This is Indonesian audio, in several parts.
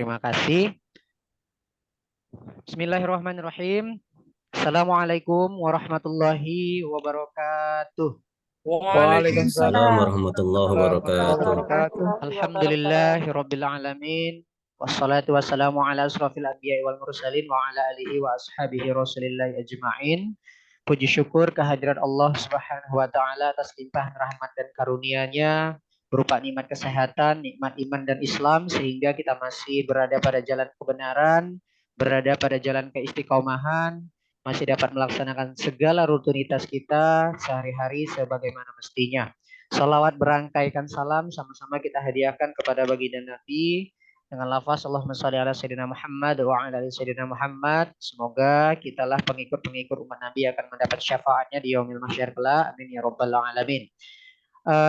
Terima kasih. Bismillahirrahmanirrahim. Assalamualaikum warahmatullahi wabarakatuh. Waalaikumsalam Waalaikumsalam warahmatullahi warahmatullahi wabarakatuh. wabarakatuh. Alhamdulillahirabbil alamin. Wassalatu wassalamu ala asrofil anbiya'i wal mursalin wa ala alihi wa ashabihi rasulillahi ajma'in. Puji syukur kehadirat Allah Subhanahu wa taala atas limpahan rahmat dan karunia-Nya berupa nikmat kesehatan, nikmat iman dan Islam sehingga kita masih berada pada jalan kebenaran, berada pada jalan keistiqomahan, masih dapat melaksanakan segala rutinitas kita sehari-hari sebagaimana mestinya. Salawat berangkaikan salam sama-sama kita hadiahkan kepada baginda Nabi dengan lafaz Allahumma shalli ala sayyidina Muhammad wa ala ali sayyidina Muhammad. Semoga kitalah pengikut-pengikut umat Nabi akan mendapat syafaatnya di yaumil mahsyar kelak. Amin ya rabbal alamin.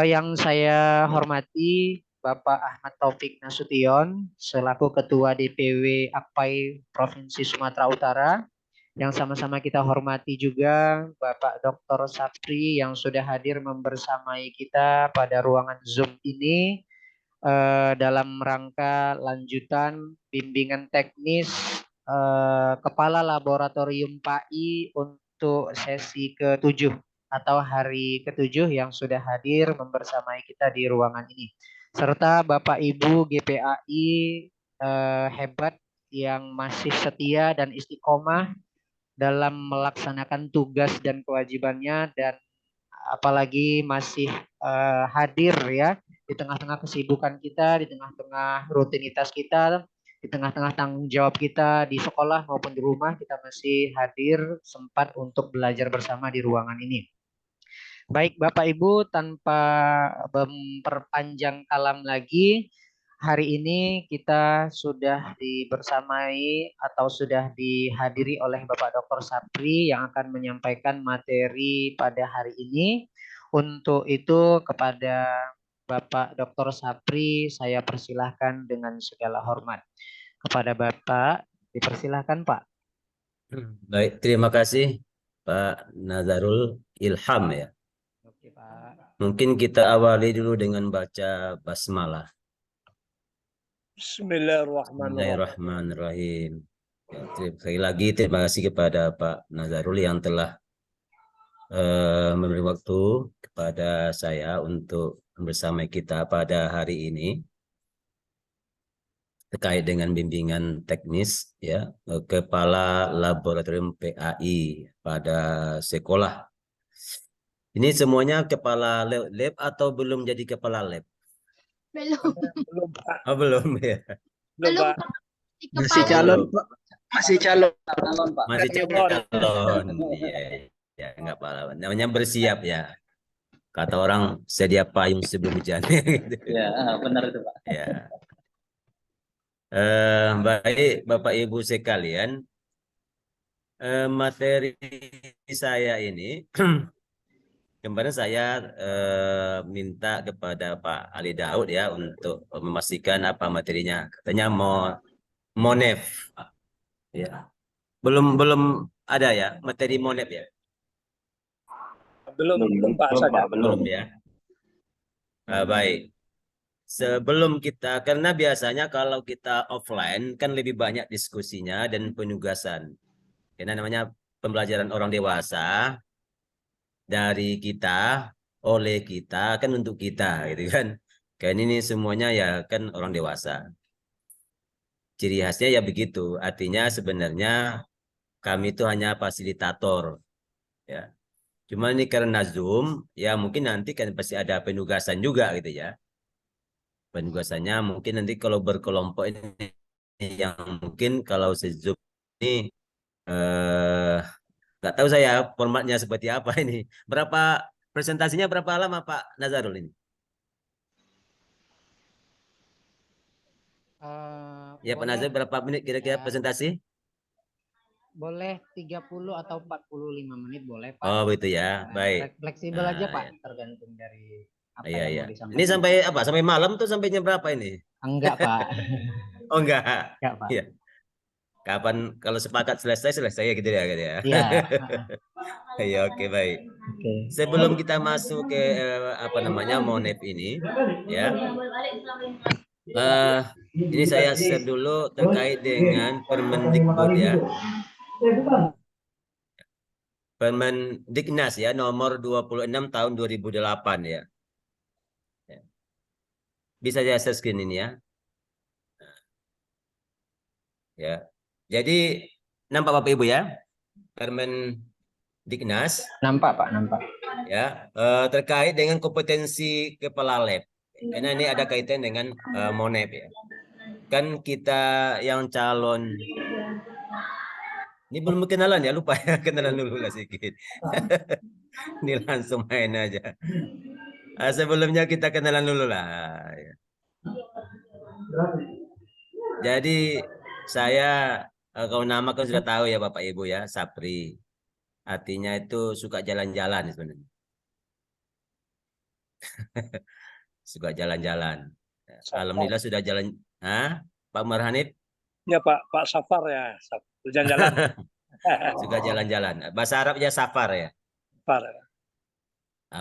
Yang saya hormati Bapak Ahmad Taufik Nasution selaku Ketua DPW AKPAI Provinsi Sumatera Utara. Yang sama-sama kita hormati juga Bapak Dr. Sapri yang sudah hadir membersamai kita pada ruangan Zoom ini dalam rangka lanjutan bimbingan teknis Kepala Laboratorium PAI untuk sesi ke-7 atau hari ke-7 yang sudah hadir membersamai kita di ruangan ini. Serta Bapak Ibu GPAI hebat yang masih setia dan istiqomah dalam melaksanakan tugas dan kewajibannya dan apalagi masih hadir ya di tengah-tengah kesibukan kita, di tengah-tengah rutinitas kita, di tengah-tengah tanggung jawab kita di sekolah maupun di rumah, kita masih hadir sempat untuk belajar bersama di ruangan ini. Baik Bapak Ibu, tanpa memperpanjang kalam lagi, hari ini kita sudah dibersamai atau sudah dihadiri oleh Bapak Dr. Sapri yang akan menyampaikan materi pada hari ini. Untuk itu kepada Bapak Dr. Sapri saya persilahkan dengan segala hormat. Kepada Bapak dipersilahkan Pak. Baik, terima kasih Pak Nazarul Ilham ya. Oke Pak. Mungkin kita awali dulu dengan baca basmalah. Bismillahirrahmanirrahim. Ya, sekali lagi terima kasih kepada Pak Nazarul yang telah memberi waktu kepada saya untuk bersama kita pada hari ini terkait dengan bimbingan teknis ya Kepala Laboratorium PAI pada sekolah. Ini semuanya kepala lab atau belum jadi kepala lab? Belum Pak. Oh, belum ya. Belum Pak. Masih calon Pak. Masih calon Pak. Masih calon. Iya, ya nggak apa-apa. Namanya bersiap ya. Kata orang sedia payung sebelum hujan. Gitu. Ya, benar itu Pak. Ya. Baik Bapak Ibu sekalian, materi saya ini kemarin saya minta kepada Pak Ali Daud ya untuk memastikan apa materinya. Katanya mau monef, ya. Belum ada ya materi monef ya. Belum Pak. Belum ya. Baik. Sebelum kita, karena biasanya kalau kita offline kan lebih banyak diskusinya dan penugasan. Karena namanya pembelajaran orang dewasa dari kita, oleh kita, kan untuk kita gitu kan. Kan ini semuanya ya kan orang dewasa. Ciri khasnya ya begitu. Artinya sebenarnya kami itu hanya fasilitator. Ya. Cuma ini karena Zoom, ya mungkin nanti kan pasti ada penugasan juga gitu ya. Penugasannya mungkin nanti kalau berkelompok ini yang mungkin kalau se-Zoom ini nggak tahu saya formatnya seperti apa ini. Berapa presentasinya berapa lama Pak Nazarul ini? Ya Pak Nazarul berapa menit kira-kira presentasi? Boleh 30 atau 45 menit boleh Pak. Oh begitu ya, baik. Fleksibel aja Pak, tergantung dari apa Iya, yang iya. mau disampaikan. Ini sampai apa? Sampai malam tuh sampai jam berapa ini? Enggak Pak. Oh enggak. Enggak Pak. Iya. Kapan kalau sepakat selesai gitu ya gitu ya. Iya. Iya, oke baik. Oke. Sebelum kita masuk ke apa namanya monef ini ya. Ini saya share dulu terkait dengan Permendikbud ya. Permendiknas ya nomor 26 tahun 2008 ya. Bisa saya share screen ini ya. Ya. Jadi nampak Bapak Ibu ya. Permendiknas Nampak Pak, nampak. ya terkait dengan kompetensi kepala lab. Karena ini ada kaitan dengan Monep ya. Kan kita yang calon ini belum kenalan ya, lupa ya kenalan dulu lah sedikit. Ini langsung main aja. Sebelumnya kita kenalan dulu lah. Jadi saya kalau nama kan sudah tahu ya Bapak Ibu ya, Sapri. Artinya itu suka jalan-jalan sebenarnya. Suka jalan-jalan. Alhamdulillah sudah jalan. Pak Marhanif? Ya Pak Safar ya, jalan-jalan. Suka jalan-jalan. Bahasa Arabnya safar ya. Safar.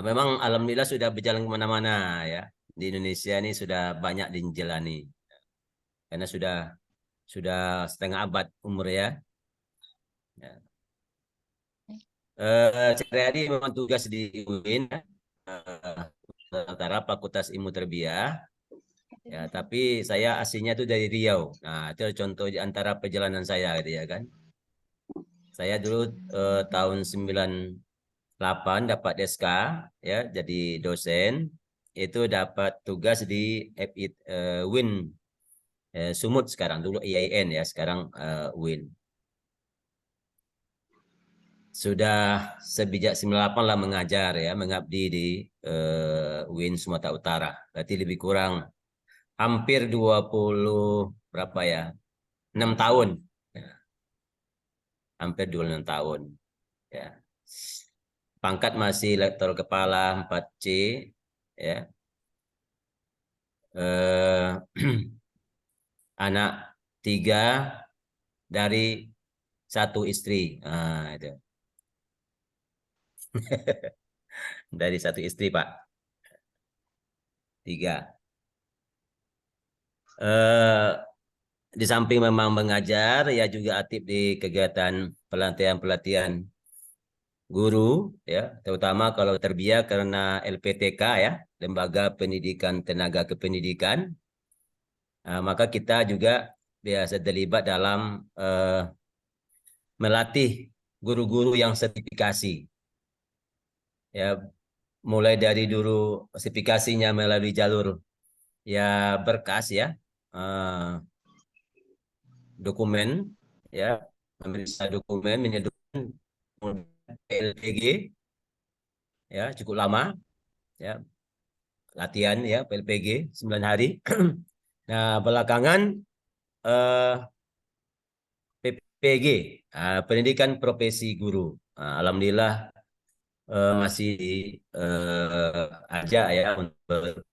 Memang alhamdulillah sudah berjalan kemana-mana ya. Di Indonesia ini sudah banyak dijalani. Karena sudah setengah abad umur ya. Saya memang tugas di UIN, antara Fakultas Ilmu Tarbiyah. Ya, tapi saya aslinya itu dari Riau. Nah, itu contoh di antara perjalanan saya gitu ya kan. Saya dulu tahun 98 dapat SK ya, jadi dosen. Itu dapat tugas di UIN Sumut sekarang, dulu IAIN ya, sekarang UIN. Sudah sejak 98 lah mengajar ya, mengabdi di UIN Sumatera Utara. Berarti lebih kurang hampir 20 berapa ya? 6 tahun. Ya. Hampir 26 tahun. Ya. Pangkat masih lektor kepala 4C ya. Anak 3 dari 1 istri. Nah, itu. Dari 1 istri, Pak. 3. Di samping memang mengajar, ya juga aktif di kegiatan pelatihan-pelatihan guru, ya, terutama kalau terbiak karena LPTK ya, Lembaga Pendidikan Tenaga Kependidikan. Maka kita juga biasa terlibat dalam melatih guru-guru yang sertifikasi. Ya, mulai dari dulu sertifikasinya melalui jalur ya berkas ya, dokumen ya, memeriksa dokumen, menyedutkan PLPG ya, cukup lama ya, latihan ya PLPG 9 hari. Nah, belakangan PPG, pendidikan profesi guru. Alhamdulillah masih ada ya untuk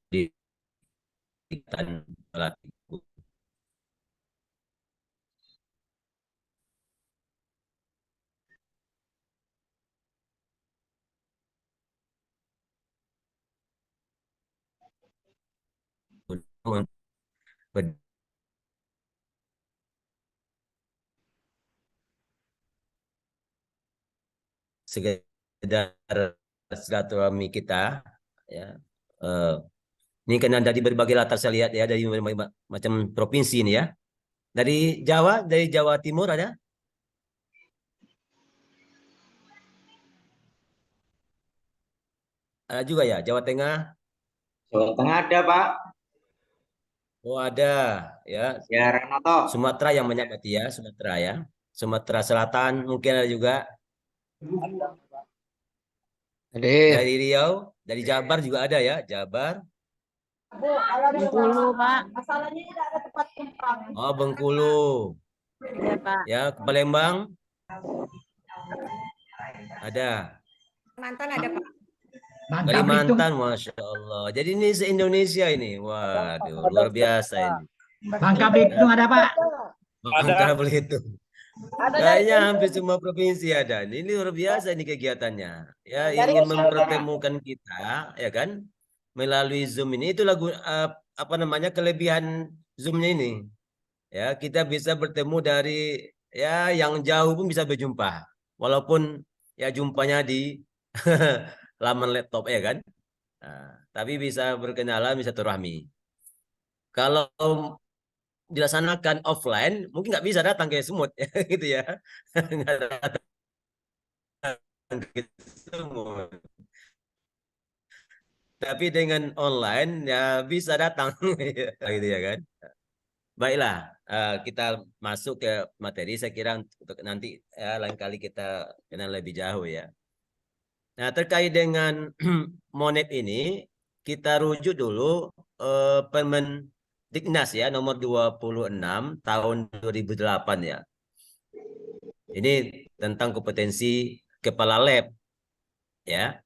pendidikan pelatih. Sekedar silaturahmi kita ya. Ini kan dari berbagai latar saya lihat ya, dari berbagai macam provinsi ini ya. Dari Jawa Timur ada? Ada juga ya, Jawa Tengah. Jawa Tengah ada, Pak. Oh, ada ya. Ya, Renoto. Sumatera yang banyak berarti ya, Sumatera ya. Sumatera Selatan mungkin ada juga. Dari Riau, dari Jabar juga ada ya, Jabar. Bengkulu, Pak. Masalahnya tidak ada tempat tumpang. Oh, Bengkulu. Iya, Pak. Ya, Palembang. Ada. Mantan ada Pak. Kalimantan, Masya Allah. Jadi ini se-Indonesia ini. Waduh, luar biasa ini. Bangka Belitung ada, Pak. Bangka Belitung. Kayaknya hampir semua provinsi ada. Ini luar biasa ini kegiatannya. Ya, ingin mempertemukan kita, ya kan? Melalui Zoom ini. Itulah apa namanya kelebihan Zoom-nya ini. Ya, kita bisa bertemu dari ya yang jauh pun bisa berjumpa. Walaupun ya jumpanya di laman laptop ya kan. Nah, tapi bisa berkenalan, bisa turahmi. Kalau dilaksanakan offline, mungkin nggak bisa datang ke Semut, gitu ya. Nggak datang ke Semut. Tapi dengan online ya bisa datang, gitu ya kan. Baiklah, kita masuk ke materi. Saya kira untuk nanti ya, lain kali kita kenal lebih jauh ya. Nah, terkait dengan Monet ini, kita rujuk dulu Permendiknas ya, nomor 26 tahun 2008 ya. Ini tentang kompetensi kepala lab ya.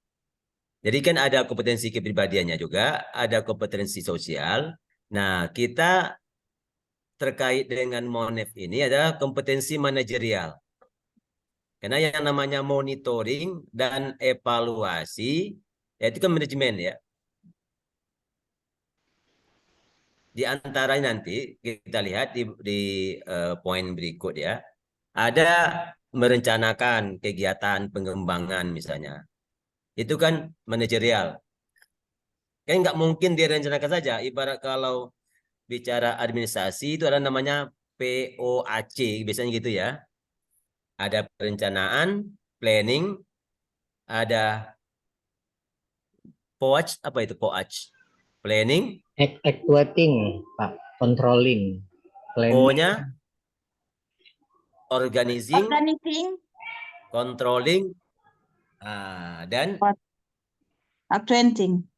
Jadi kan ada kompetensi kepribadiannya juga, ada kompetensi sosial. Nah, kita terkait dengan Monef ini adalah kompetensi manajerial. Karena yang namanya monitoring dan evaluasi, ya itu kan manajemen ya. Di antaranya nanti kita lihat di poin berikut ya. Ada merencanakan kegiatan pengembangan misalnya. Itu kan manajerial. Kan nggak mungkin direncanakan saja. Ibarat kalau bicara administrasi itu ada namanya POAC, biasanya gitu ya. Ada perencanaan, planning, ada POAC, apa itu POAC? Planning, Actuating, Pak. Controlling. Planning. O-nya organizing, Organizing, controlling, dan actuating.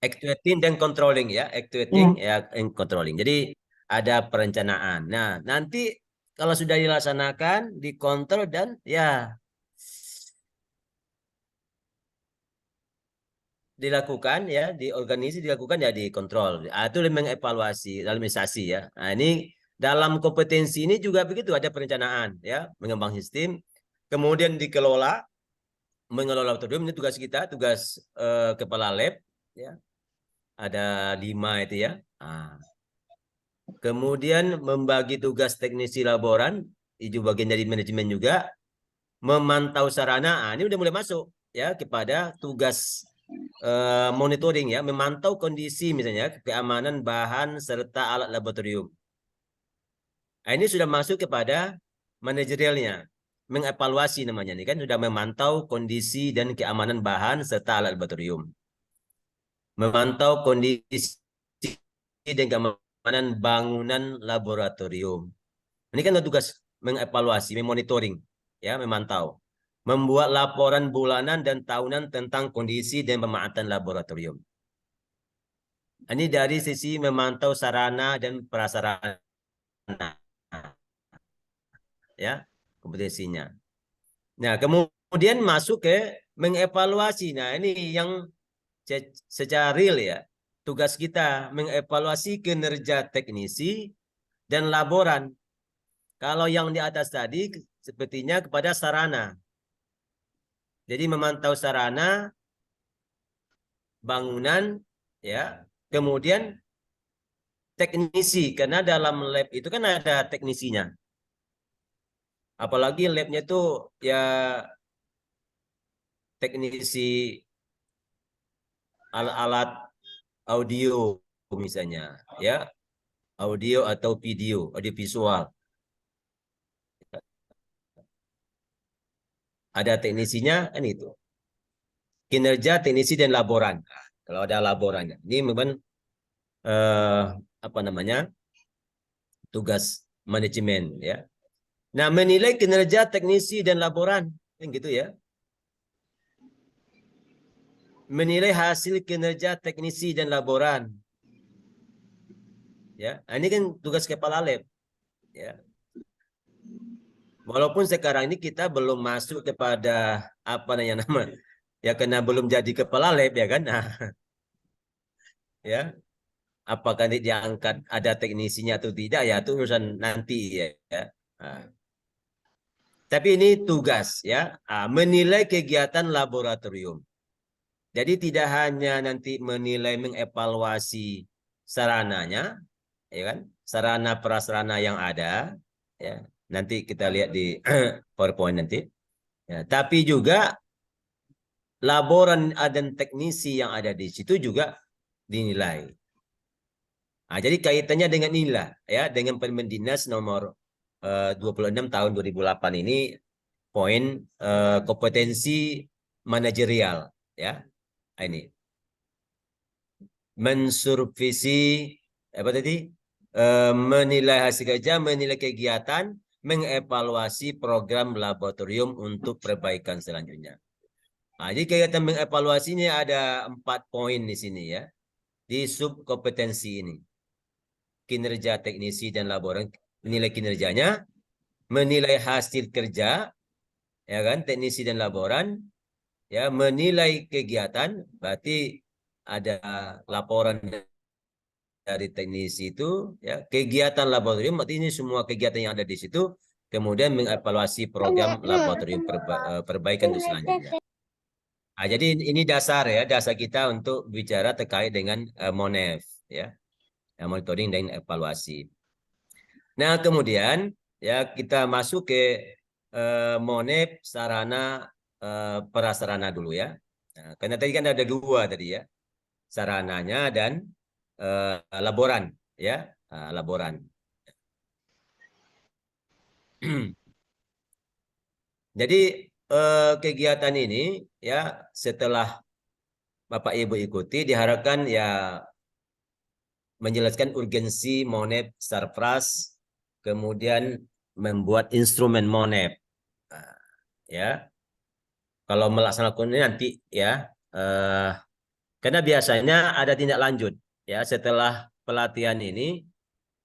actuating dan controlling ya. Actuating ya, and controlling. Jadi ada perencanaan. Nah, nanti kalau sudah dilaksanakan, dikontrol dan ya dilakukan ya, diorganisasi dilakukan ya dikontrol. Itu mengevaluasi, administrasi ya. Nah, ini dalam kompetensi ini juga begitu, ada perencanaan ya, mengembang sistem, kemudian dikelola, mengelola laboratorium ini tugas kita, tugas kepala lab ya. Ada 5 itu ya. Nah, kemudian membagi tugas teknisi laboran, itu bagian dari manajemen juga, memantau sarana. Nah, ini udah mulai masuk ya kepada tugas monitoring ya, memantau kondisi misalnya keamanan bahan serta alat laboratorium. Nah, ini sudah masuk kepada manajerialnya, mengevaluasi namanya ini kan, sudah memantau kondisi dan keamanan bahan serta alat laboratorium, memantau kondisi dan keamanan bangunan laboratorium. Ini kan tugas mengevaluasi, memonitoring ya, memantau. Membuat laporan bulanan dan tahunan tentang kondisi dan pemanfaatan laboratorium. Ini dari sisi memantau sarana dan prasarana, ya, kompetensinya. Nah, kemudian masuk ke mengevaluasi. Nah, ini yang secara real ya. Tugas kita mengevaluasi kinerja teknisi dan laboran. Kalau yang di atas tadi sepertinya kepada sarana. Jadi memantau sarana, bangunan, ya, kemudian teknisi, karena dalam lab itu kan ada teknisinya. Apalagi labnya itu ya teknisi alat-alat audio misalnya, ya, audio atau video, audio visual. Ada teknisinya kan itu. Kinerja teknisi dan laboran. Nah, kalau ada laborannya, ini memang apa namanya, tugas manajemen ya. Nah, menilai kinerja teknisi dan laboran, kan gitu ya. Menilai hasil kinerja teknisi dan laboran. Ya, nah, ini kan tugas kepala lab. Ya. Walaupun sekarang ini kita belum masuk kepada apa nama, ya karena belum jadi kepala lab ya kan. Nah, ya. Apakah diangkat ada teknisinya atau tidak ya itu urusan nanti ya. Nah. Tapi ini tugas ya, menilai kegiatan laboratorium. Jadi tidak hanya nanti menilai, mengevaluasi sarananya, ya kan? Sarana prasarana yang ada, ya. Nanti kita lihat di PowerPoint nanti. Ya, tapi juga laboran dan teknisi yang ada di situ juga dinilai. Nah, jadi kaitannya dengan inilah, ya, dengan Permendinas nomor 26 tahun 2008 ini poin kompetensi manajerial, ya. Nah, ini mensurvisi apa tadi? Menilai hasil kerja, menilai kegiatan, mengevaluasi program laboratorium untuk perbaikan selanjutnya. Nah, jadi kegiatan mengevaluasi ini ada 4 poin di sini, ya, di subkompetensi ini. Kinerja teknisi dan laboran, menilai kinerjanya, menilai hasil kerja, ya kan, teknisi dan laboran, ya, menilai kegiatan, berarti ada laporan dari teknisi itu, ya, kegiatan laboratorium, berarti ini semua kegiatan yang ada di situ, kemudian mengevaluasi program laboratorium perbaikan untuk selanjutnya. Nah, jadi ini dasar, ya, dasar kita untuk bicara terkait dengan MONEF, ya, monitoring dan evaluasi. Nah, kemudian, ya, kita masuk ke MONEF sarana prasarana dulu, ya. Nah, karena tadi kan ada 2 tadi, ya, sarananya dan laboran, ya, laboran. Jadi kegiatan ini, ya, setelah Bapak Ibu ikuti, diharapkan, ya, menjelaskan urgensi MONEF Sarpras, kemudian membuat instrumen MONEF, ya. Kalau melaksanakan ini nanti, ya, karena biasanya ada tindak lanjut, ya, setelah pelatihan ini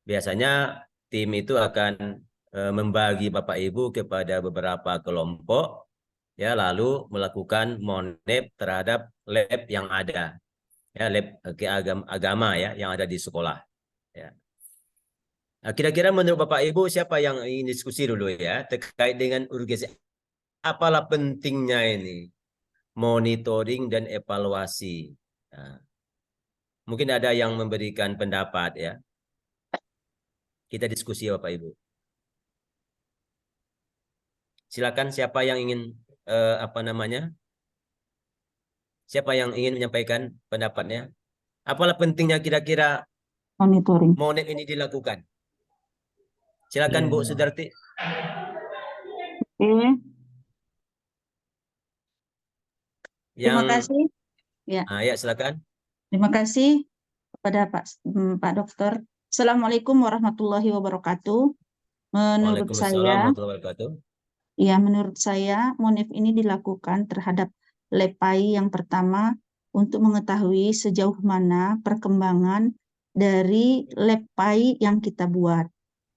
biasanya tim itu akan membagi Bapak Ibu kepada beberapa kelompok, ya, lalu melakukan MONEF terhadap lab yang ada, ya, lab agama, ya, yang ada di sekolah, ya. Nah, kira-kira menurut Bapak Ibu siapa yang ingin diskusi dulu, ya, terkait dengan urgensi, apalah pentingnya ini monitoring dan evaluasi. Nah, mungkin ada yang memberikan pendapat, ya. Kita diskusi, Bapak Ibu. Silakan, siapa yang ingin apa namanya? Siapa yang ingin menyampaikan pendapatnya? Apalah pentingnya kira-kira monitoring. MONEF ini dilakukan? Silakan, Bu Sudarti. Oke, terima Yang kasih. Ya, ya, silakan. terima kasih kepada Pak Dokter. Assalamualaikum warahmatullahi wabarakatuh. Menurut Waalaikumsalam saya, warahmatullahi wabarakatuh. ya, menurut saya MONEF ini dilakukan terhadap LEPAI yang pertama untuk mengetahui sejauh mana perkembangan dari LEPAI yang kita buat.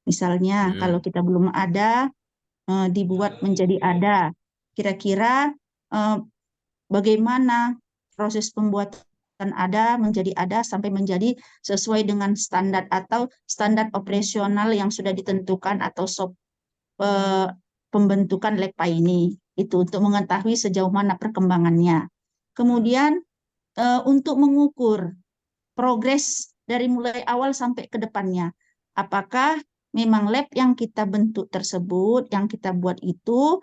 Misalnya kalau kita belum ada, dibuat menjadi ada. Kira-kira bagaimana proses pembuatan ada menjadi ada sampai menjadi sesuai dengan standar atau standar operasional yang sudah ditentukan atau pembentukan LEPA ini. Itu untuk mengetahui sejauh mana perkembangannya. Kemudian untuk mengukur progres dari mulai awal sampai ke depannya. Apakah memang lab yang kita bentuk tersebut, yang kita buat itu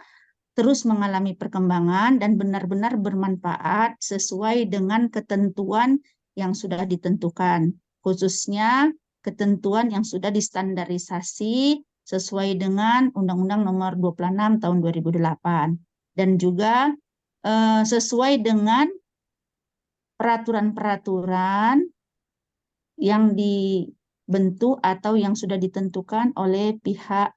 terus mengalami perkembangan dan benar-benar bermanfaat sesuai dengan ketentuan yang sudah ditentukan, khususnya ketentuan yang sudah distandarisasi sesuai dengan Undang-Undang Nomor 26 Tahun 2008 dan juga sesuai dengan peraturan-peraturan yang dibentuk atau yang sudah ditentukan oleh pihak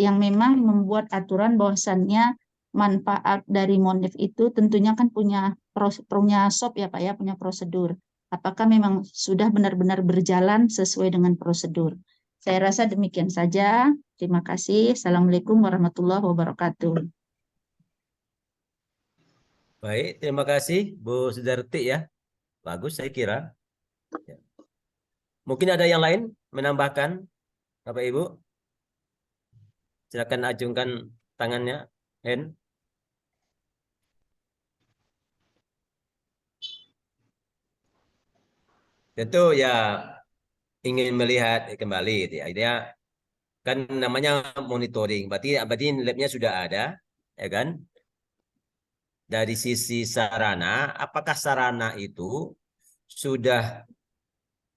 yang memang membuat aturan bahwasannya manfaat dari MONEF itu tentunya kan punya SOP, ya Pak, ya, punya prosedur. Apakah memang sudah benar-benar berjalan sesuai dengan prosedur? Saya rasa demikian saja. Terima kasih. Assalamualaikum warahmatullahi wabarakatuh. Baik, terima kasih Bu Sudarti, ya. Bagus saya kira. Ya. Mungkin ada yang lain menambahkan, Bapak Ibu? Silakan acungkan tangannya, hand. tentu ya ingin melihat kembali ya. Dia kan namanya monitoring. Berarti labnya sudah ada, ya kan? Dari sisi sarana, apakah sarana itu sudah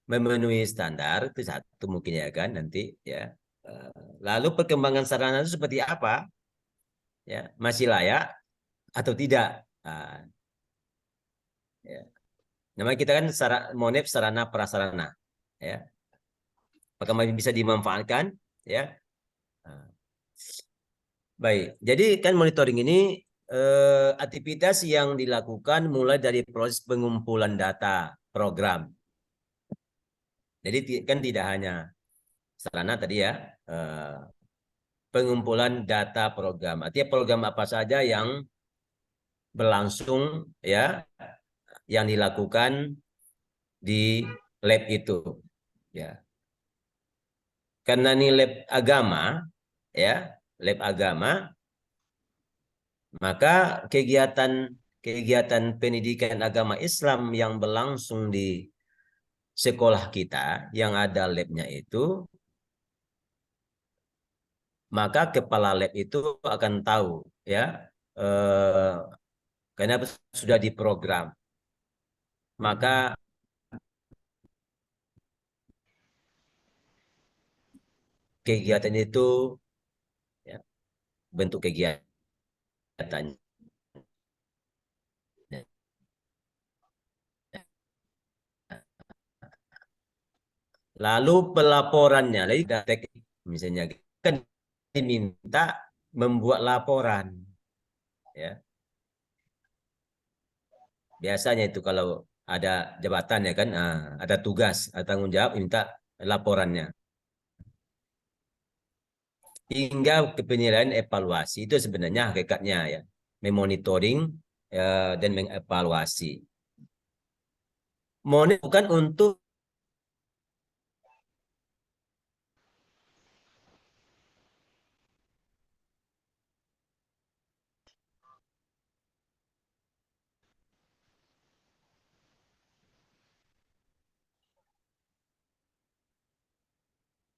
memenuhi standar? Itu satu mungkin ya kan nanti ya. Lalu perkembangan sarana itu seperti apa? Ya, masih layak atau tidak? Nah, ya. Namanya kita kan monep sarana prasarana, ya. Apakah masih bisa dimanfaatkan? Ya. Nah, baik. Jadi kan monitoring ini aktivitas yang dilakukan mulai dari proses pengumpulan data program. Jadi kan tidak hanya sarana tadi ya, pengumpulan data program. Artinya program apa saja yang berlangsung ya, yang dilakukan di lab itu. Ya. Karena ini lab agama, ya, lab agama, maka kegiatan pendidikan agama Islam yang berlangsung di sekolah kita yang ada labnya itu, maka kepala lab itu akan tahu ya, karena sudah diprogram. Maka kegiatan itu ya, bentuk kegiatan. Lalu pelaporannya, lagi teknik misalnya kan diminta membuat laporan, ya. Biasanya itu kalau ada jabatan ya kan, ada tugas, ada tanggung jawab, minta laporannya. Hingga ke penilaian evaluasi itu sebenarnya hakikatnya ya, memonitoring dan mengevaluasi. Monitoring bukan untuk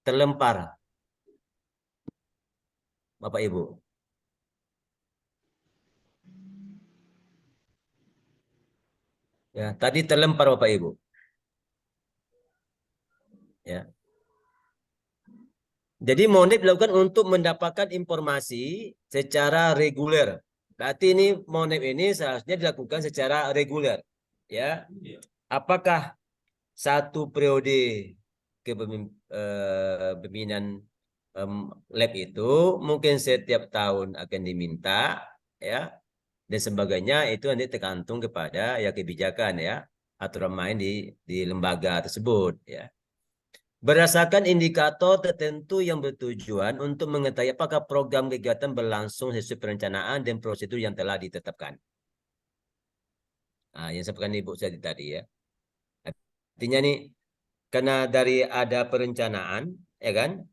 terlempar, Bapak Ibu. Ya, tadi terlempar Bapak Ibu. Ya. Jadi monitoring dilakukan untuk mendapatkan informasi secara reguler. Berarti ini monitoring ini seharusnya dilakukan secara reguler. Ya. Apakah satu periode kepemimpinan lab itu mungkin setiap tahun akan diminta ya dan sebagainya, itu nanti tergantung kepada ya kebijakan ya aturan main di lembaga tersebut ya. Berdasarkan indikator tertentu yang bertujuan untuk mengetahui apakah program kegiatan berlangsung sesuai perencanaan dan prosedur yang telah ditetapkan. Nah, yang seperti Ibu tadi ya. Artinya nih, karena dari ada perencanaan, ya kan,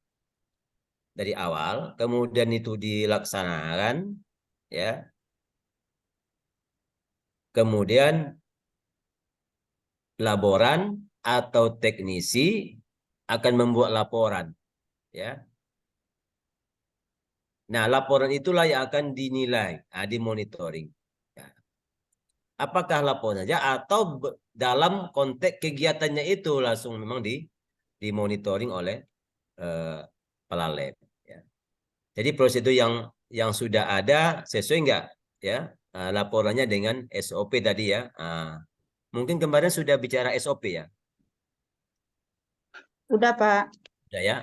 dari awal, kemudian itu dilaksanakan, ya, kemudian laboran atau teknisi akan membuat laporan, ya. Nah, laporan itulah yang akan dinilai, dimonitoring. Ya. Apakah laporan saja atau dalam konteks kegiatannya itu langsung memang dimonitoring oleh kepala lab. Ya. Jadi prosedur yang sudah ada sesuai enggak ya laporannya dengan SOP tadi ya. Mungkin kemarin sudah bicara SOP ya. Sudah, Pak. Sudah ya.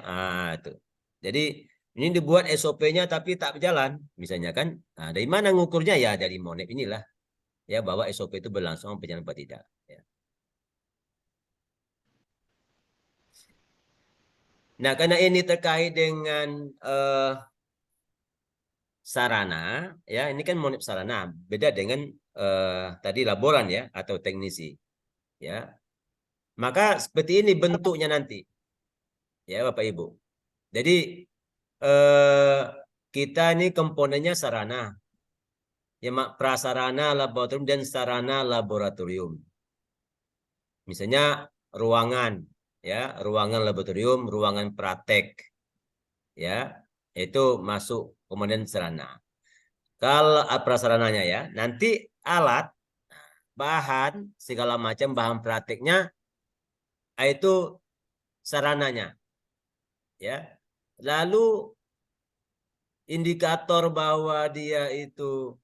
Itu. Jadi ini dibuat SOP-nya tapi tak berjalan, misalnya kan. Nah, dari mana ngukurnya ya dari Monep inilah ya bahwa SOP itu berlangsung berjalan apa tidak. Ya. Nah, karena ini terkait dengan sarana, ya ini kan Monep sarana, beda dengan tadi laboran ya atau teknisi, ya. Maka seperti ini bentuknya nanti, ya Bapak Ibu. Jadi kita ini komponennya sarana, ya prasarana laboratorium dan sarana laboratorium. Misalnya ruangan, ya, ruangan laboratorium, ruangan praktek, ya, itu masuk kemudian sarana. Kalau prasarananya ya, nanti alat, bahan, segala macam bahan prakteknya itu sarananya, ya. Lalu indikator bahwa dia itu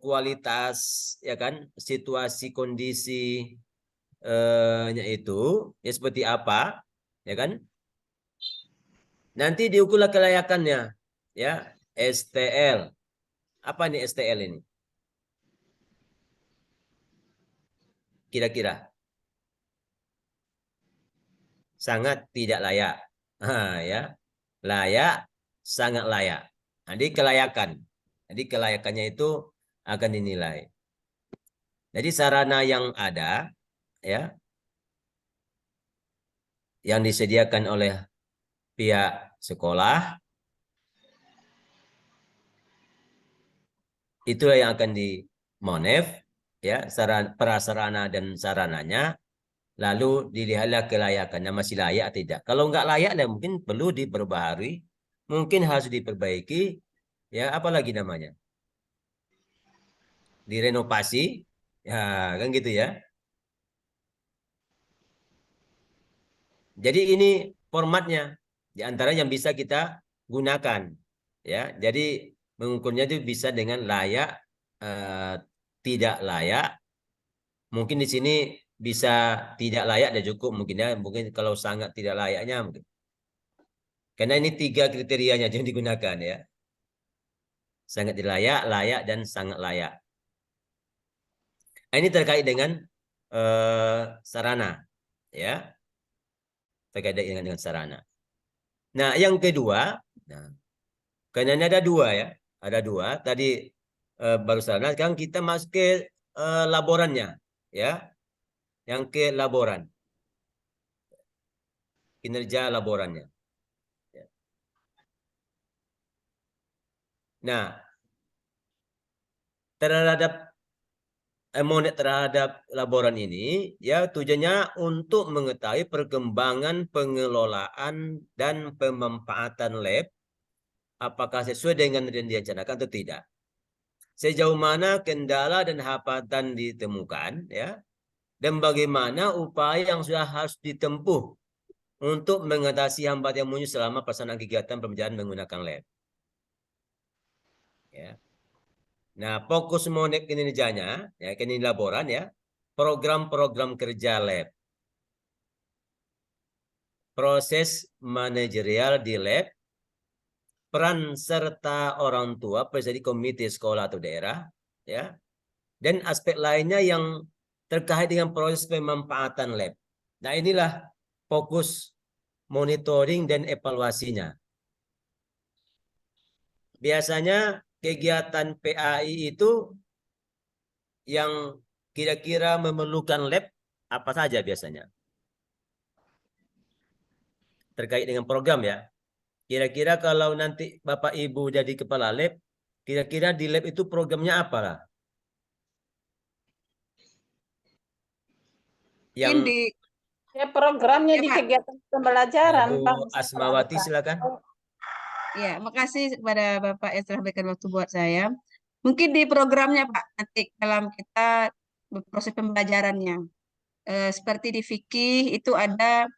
kualitas, ya kan, situasi kondisi nya itu ya seperti apa, ya kan? Nanti diukurlah kelayakannya, ya, STL. Apa nih STL ini? Kira-kira sangat tidak layak, ya, layak, sangat layak. Jadi kelayakan, jadi kelayakannya itu akan dinilai. Jadi sarana yang ada, ya, yang disediakan oleh pihak sekolah, itulah yang akan dimonef, ya, prasarana dan sarananya, lalu dilihatlah kelayakannya masih layak atau tidak. Kalau nggak layak, ya mungkin perlu diperbaharui, mungkin harus diperbaiki, ya, apalagi namanya, direnovasi, ya, kan gitu ya. Jadi ini formatnya, di antara yang bisa kita gunakan, ya. Jadi mengukurnya itu bisa dengan layak, tidak layak. Mungkin di sini bisa tidak layak dan cukup mungkin ya. Mungkin kalau sangat tidak layaknya mungkin. Karena ini 3 kriterianya yang digunakan ya. Sangat tidak layak, layak, dan sangat layak. Ini terkait dengan sarana, ya. Terkait dengan sarana. Nah, yang kedua, nah, karena ini ada 2 ya. Ada 2. Tadi baru sarana, sekarang kita masuk ke laborannya, ya. Yang ke laboran. Kinerja laborannya. Nah, terhadap laboran ini, ya, tujuannya untuk mengetahui perkembangan pengelolaan dan pemanfaatan lab, apakah sesuai dengan yang direncanakan atau tidak. Sejauh mana kendala dan hambatan ditemukan, ya, dan bagaimana upaya yang sudah harus ditempuh untuk mengatasi hambatan yang muncul selama pelaksanaan kegiatan pembelajaran menggunakan lab. Ya. Nah, fokus monef kinerjanya, ya, ini laboran, ya, program-program kerja lab, proses manajerial di lab, peran serta orang tua, presidi komite sekolah atau daerah, ya, dan aspek lainnya yang terkait dengan proses pemanfaatan lab. Nah, inilah fokus monitoring dan evaluasinya. Biasanya kegiatan PAI itu yang kira-kira memerlukan lab apa saja biasanya? Terkait dengan program ya. Kira-kira kalau nanti Bapak Ibu jadi kepala lab, kira-kira di lab itu programnya apa lah? Mungkin Yang ya programnya di Pak. kegiatan pembelajaran, Bu Bang. Asmawati silakan. Ya, makasih kepada Bapak yang telah berikan waktu buat saya. Mungkin di programnya Pak, nanti dalam kita proses pembelajarannya. Seperti di fikih itu ada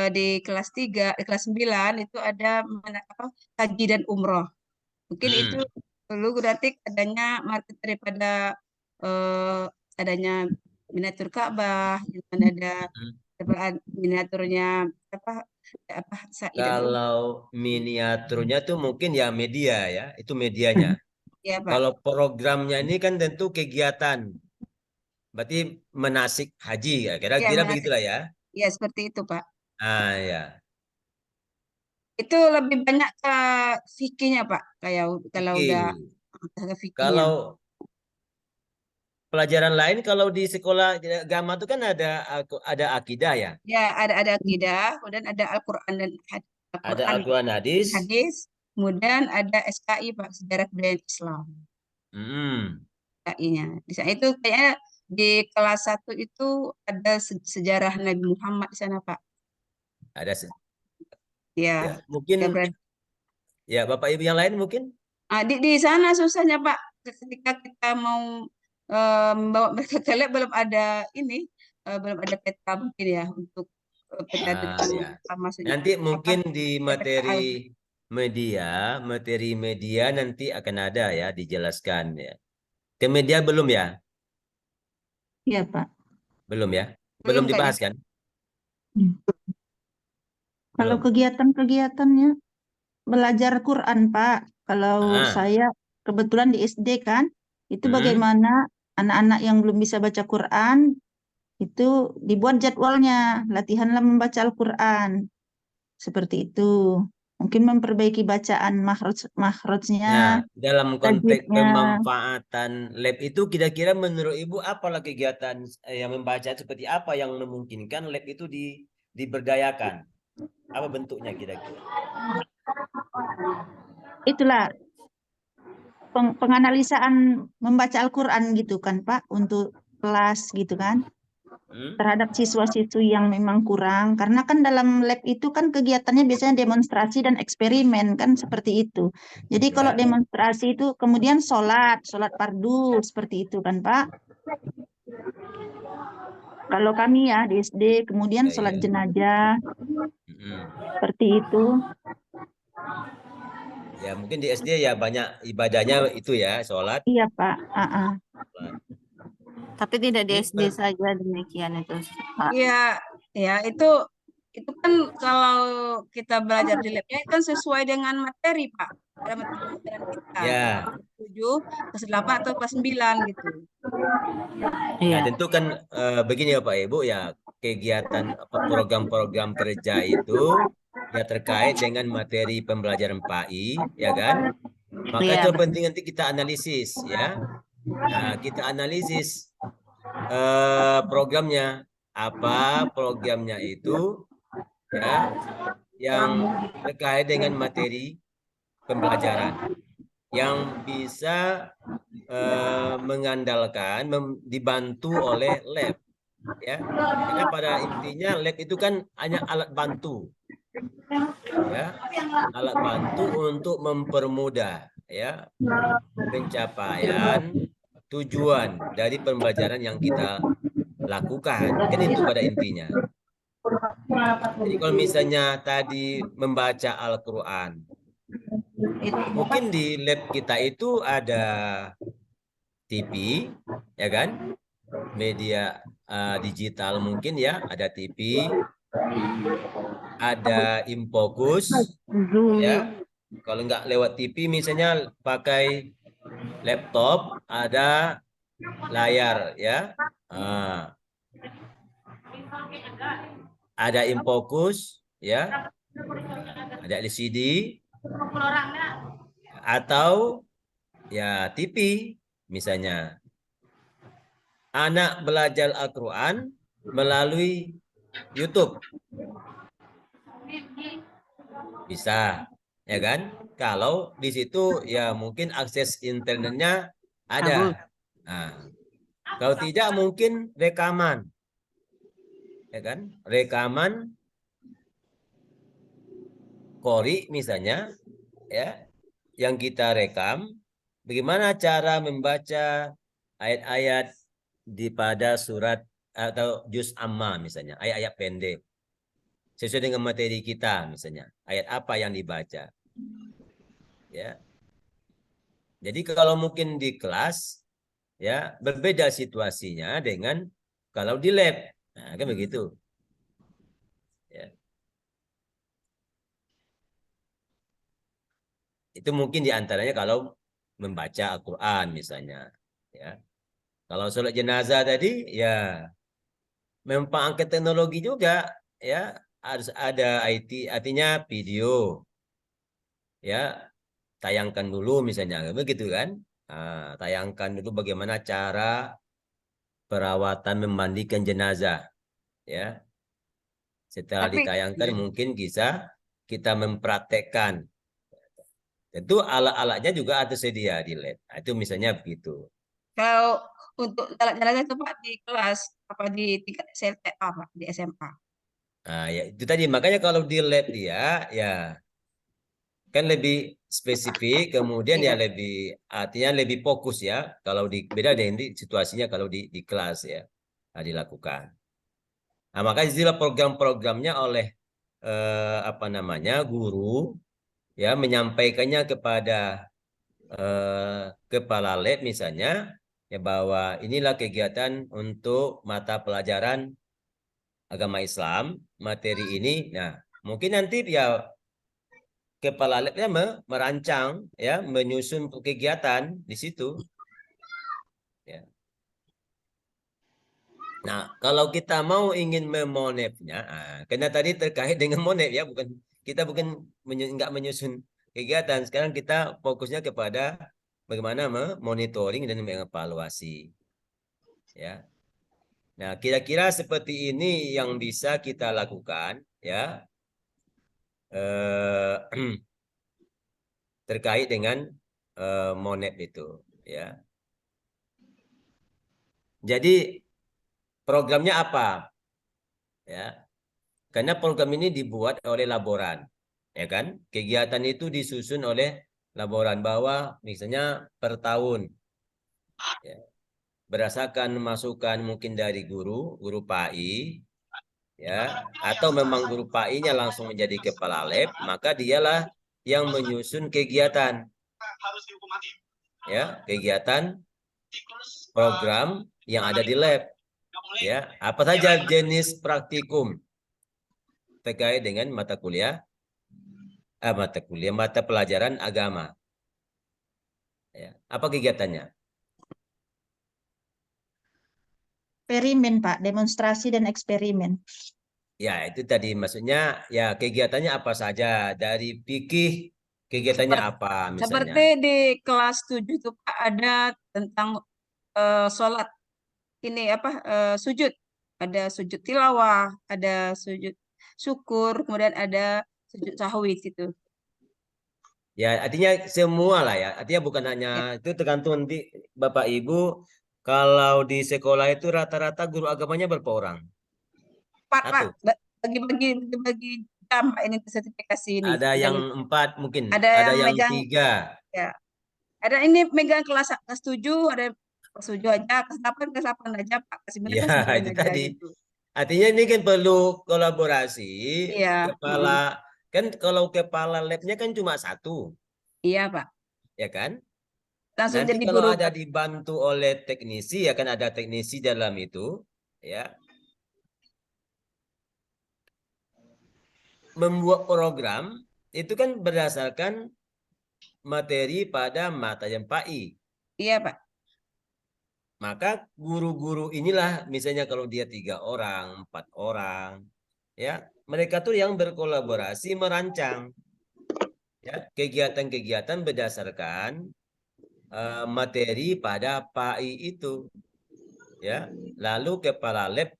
di kelas 3, di kelas 9 itu ada haji dan umroh. Mungkin itu perlu berarti adanya market daripada adanya miniatur Ka'bah, yang ada miniaturnya apa sa'i dan Kalau miniaturnya tuh mungkin ya media ya, itu medianya. ya Pak. Kalau programnya ini kan tentu kegiatan, berarti manasik haji, ya, Ya, kira-kira begitulah ya. ya seperti itu Pak. Ah ya. Itu lebih banyak ke fikihnya Pak, kayak kalau udah Oke. ke fikihnya. Kalau pelajaran lain kalau di sekolah agama itu kan ada akidah ya. Ya, ada akidah, kemudian ada Al-Qur'an dan Ada Al-Quran hadis. Kemudian ada SKI Pak, Sejarah Kebudayaan Islam. Hmm. SKI-nya. Di sana itu kayaknya di kelas 1 itu ada sejarah Nabi Muhammad di sana, Pak. Ada Ya, ya, mungkin ya Bapak Ibu yang lain mungkin di sana susahnya, Pak. Ketika kita mau membawa mereka ke lab belum ada ini, belum ada peta mungkin ya untuk peta dengan ya. apa maksudnya. Nanti apa, mungkin di PPKL. materi media nanti akan ada ya dijelaskan ya. Ke media belum ya? Iya, Pak. Belum ya? Belum Belum kayaknya. dibahas kan? Kalau Belum. kegiatan-kegiatannya belajar Quran, Pak. Kalau Ah. saya kebetulan di SD kan, itu Hmm. bagaimana anak-anak yang belum bisa baca Quran itu dibuat jadwalnya, latihanlah membaca Al-Quran. Seperti itu. Mungkin memperbaiki bacaan makhrajnya, Nah, dalam konteks tajwidnya. pemanfaatan lab itu kira-kira menurut Ibu apalah kegiatan yang membaca seperti apa yang memungkinkan lab itu diberdayakan? Apa bentuknya kira-kira? Itulah penganalisaan membaca Al-Quran gitu kan, Pak, untuk kelas gitu kan. Terhadap siswa-siswi yang memang kurang. Karena kan dalam lab itu kan kegiatannya biasanya demonstrasi dan eksperimen kan seperti itu. Jadi kalau Ya. demonstrasi itu kemudian sholat fardu seperti itu kan, Pak. Kalau kami ya di SD kemudian sholat jenazah seperti itu. Ya mungkin di SD ya banyak ibadahnya itu ya sholat. Iya Pak. Tapi tidak di SD saja demikian itu, Pak. Iya, ya itu kan kalau kita belajar di labnya kan sesuai dengan materi, Pak. Ada materi pelajaran kita. Ya. Kelas 7, kelas 8 atau kelas 9 gitu. Nah, tentu kan begini ya Pak Ibu ya, kegiatan program-program kerja itu ya terkait dengan materi pembelajaran PAI, ya kan? Maka itu penting nanti kita analisis ya. Nah, kita analisis programnya, apa programnya itu ya yang terkait dengan materi pembelajaran yang bisa mengandalkan dibantu oleh lab ya, karena pada intinya lab itu kan hanya alat bantu ya, alat bantu untuk mempermudah ya pencapaian tujuan dari pembelajaran yang kita lakukan, kan itu pada intinya. Jadi kalau misalnya tadi membaca Al-Quran, mungkin di lab kita itu ada TV, ya kan? Media digital mungkin ya, ada TV, ada Infokus, ya. Kalau nggak lewat TV, misalnya pakai laptop, ada layar, ya. Ada Infokus, ya. Ada LCD, atau ya TV, misalnya. Anak belajar Al-Quran melalui YouTube. Bisa, ya kan? Kalau di situ ya mungkin akses internetnya ada. Nah, kalau tidak mungkin rekaman. Ya kan? Rekaman Qori misalnya ya, yang kita rekam bagaimana cara membaca ayat-ayat pada surat atau juz amma misalnya, ayat-ayat pendek sesuai dengan materi kita misalnya, ayat apa yang dibaca ya. Jadi kalau mungkin di kelas ya berbeda situasinya dengan kalau di lab, nah, kan begitu ya. Itu mungkin diantaranya kalau membaca Al-Quran misalnya ya. Kalau sholat jenazah tadi ya memang angkat teknologi juga ya, harus ada IT, artinya video ya, tayangkan dulu misalnya begitu kan. Nah, tayangkan dulu bagaimana cara perawatan memandikan jenazah ya. Setelah ditayangkan mungkin bisa kita mempraktekkan. Tentu alat-alatnya juga ada sedia di lab. Nah, itu misalnya begitu. Kalau untuk jalan-jalan itu Pak di kelas apa di tingkat SLTA Pak di SMA. Nah, ya itu tadi makanya kalau di lab dia ya kan lebih spesifik, kemudian ya Iya. lebih artinya lebih fokus ya. Kalau di beda dengan situasinya kalau di kelas ya dilakukan. Nah, makanya itulah program-programnya oleh apa namanya guru ya menyampaikannya kepada kepala lab misalnya ya bahwa inilah kegiatan untuk mata pelajaran agama Islam, materi ini. Nah, mungkin nanti ya kepala labnya merancang ya menyusun kegiatan di situ ya. Nah, kalau kita mau ingin memonepnya, karena tadi terkait dengan monep ya, kita bukan nggak menyusun kegiatan. Sekarang kita fokusnya kepada bagaimana memonitoring dan mengevaluasi ya. Nah, kira-kira seperti ini yang bisa kita lakukan ya terkait dengan monep itu ya. Jadi programnya apa? Ya, karena program ini dibuat oleh laboran, ya kan? Kegiatan itu disusun oleh laboran bahwa misalnya per tahun, ya, berdasarkan masukan mungkin dari guru PAI, ya, atau memang guru PAI-nya langsung menjadi kepala lab, maka dialah yang menyusun kegiatan, ya, kegiatan program yang ada di lab, ya, apa saja jenis praktikum terkait dengan mata pelajaran agama. Ya. Apa kegiatannya? Eksperimen, Pak, demonstrasi dan eksperimen. Ya, itu tadi maksudnya ya kegiatannya apa saja dari fikih kegiatannya apa misalnya? Seperti di kelas 7 itu Pak ada tentang sholat ini apa sujud. Ada sujud tilawah, ada sujud syukur, kemudian ada sujud sahwi gitu. Ya, artinya semua lah ya. Artinya bukan hanya itu tergantung nanti Bapak Ibu kalau di sekolah itu rata-rata guru agamanya berapa orang? 4 Pak, Satu. bagi jam Pak ini sertifikasi ini. Ada yang 4 mungkin, ada yang yang megang 3. ya. Ada ini megang kelas 7, ada kelas 7 aja, kelas 8 aja Pak. Kelas 9 Ya, kelas 9 itu aja tadi. gitu. Artinya ini kan perlu kolaborasi. Iya. Kepala kan kalau kepala labnya kan cuma satu, Iya Pak. ya kan? Langsung Nanti jadi kalau guru ada Pak. dibantu oleh teknisi, ya kan ada teknisi dalam itu, ya. Membuat program itu kan berdasarkan materi pada mata yang PAI. Iya Pak. Maka guru-guru inilah misalnya kalau dia 3 orang, 4 orang, ya mereka tuh yang berkolaborasi merancang ya kegiatan-kegiatan berdasarkan materi pada PAI itu ya. Lalu kepala lab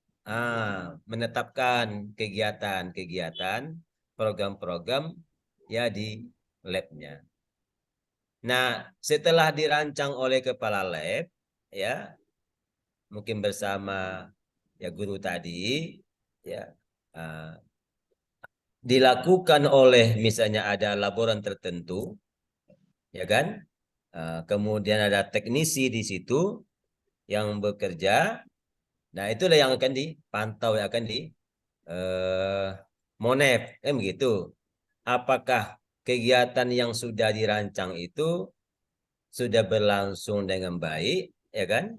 menetapkan kegiatan-kegiatan program-program ya di labnya. Nah, setelah dirancang oleh kepala lab ya mungkin bersama ya guru tadi ya dilakukan oleh misalnya ada laboran tertentu ya kan. Kemudian ada teknisi di situ yang bekerja. Nah, itulah yang akan dipantau, yang akan di monep, kan begitu. Apakah kegiatan yang sudah dirancang itu sudah berlangsung dengan baik, ya kan?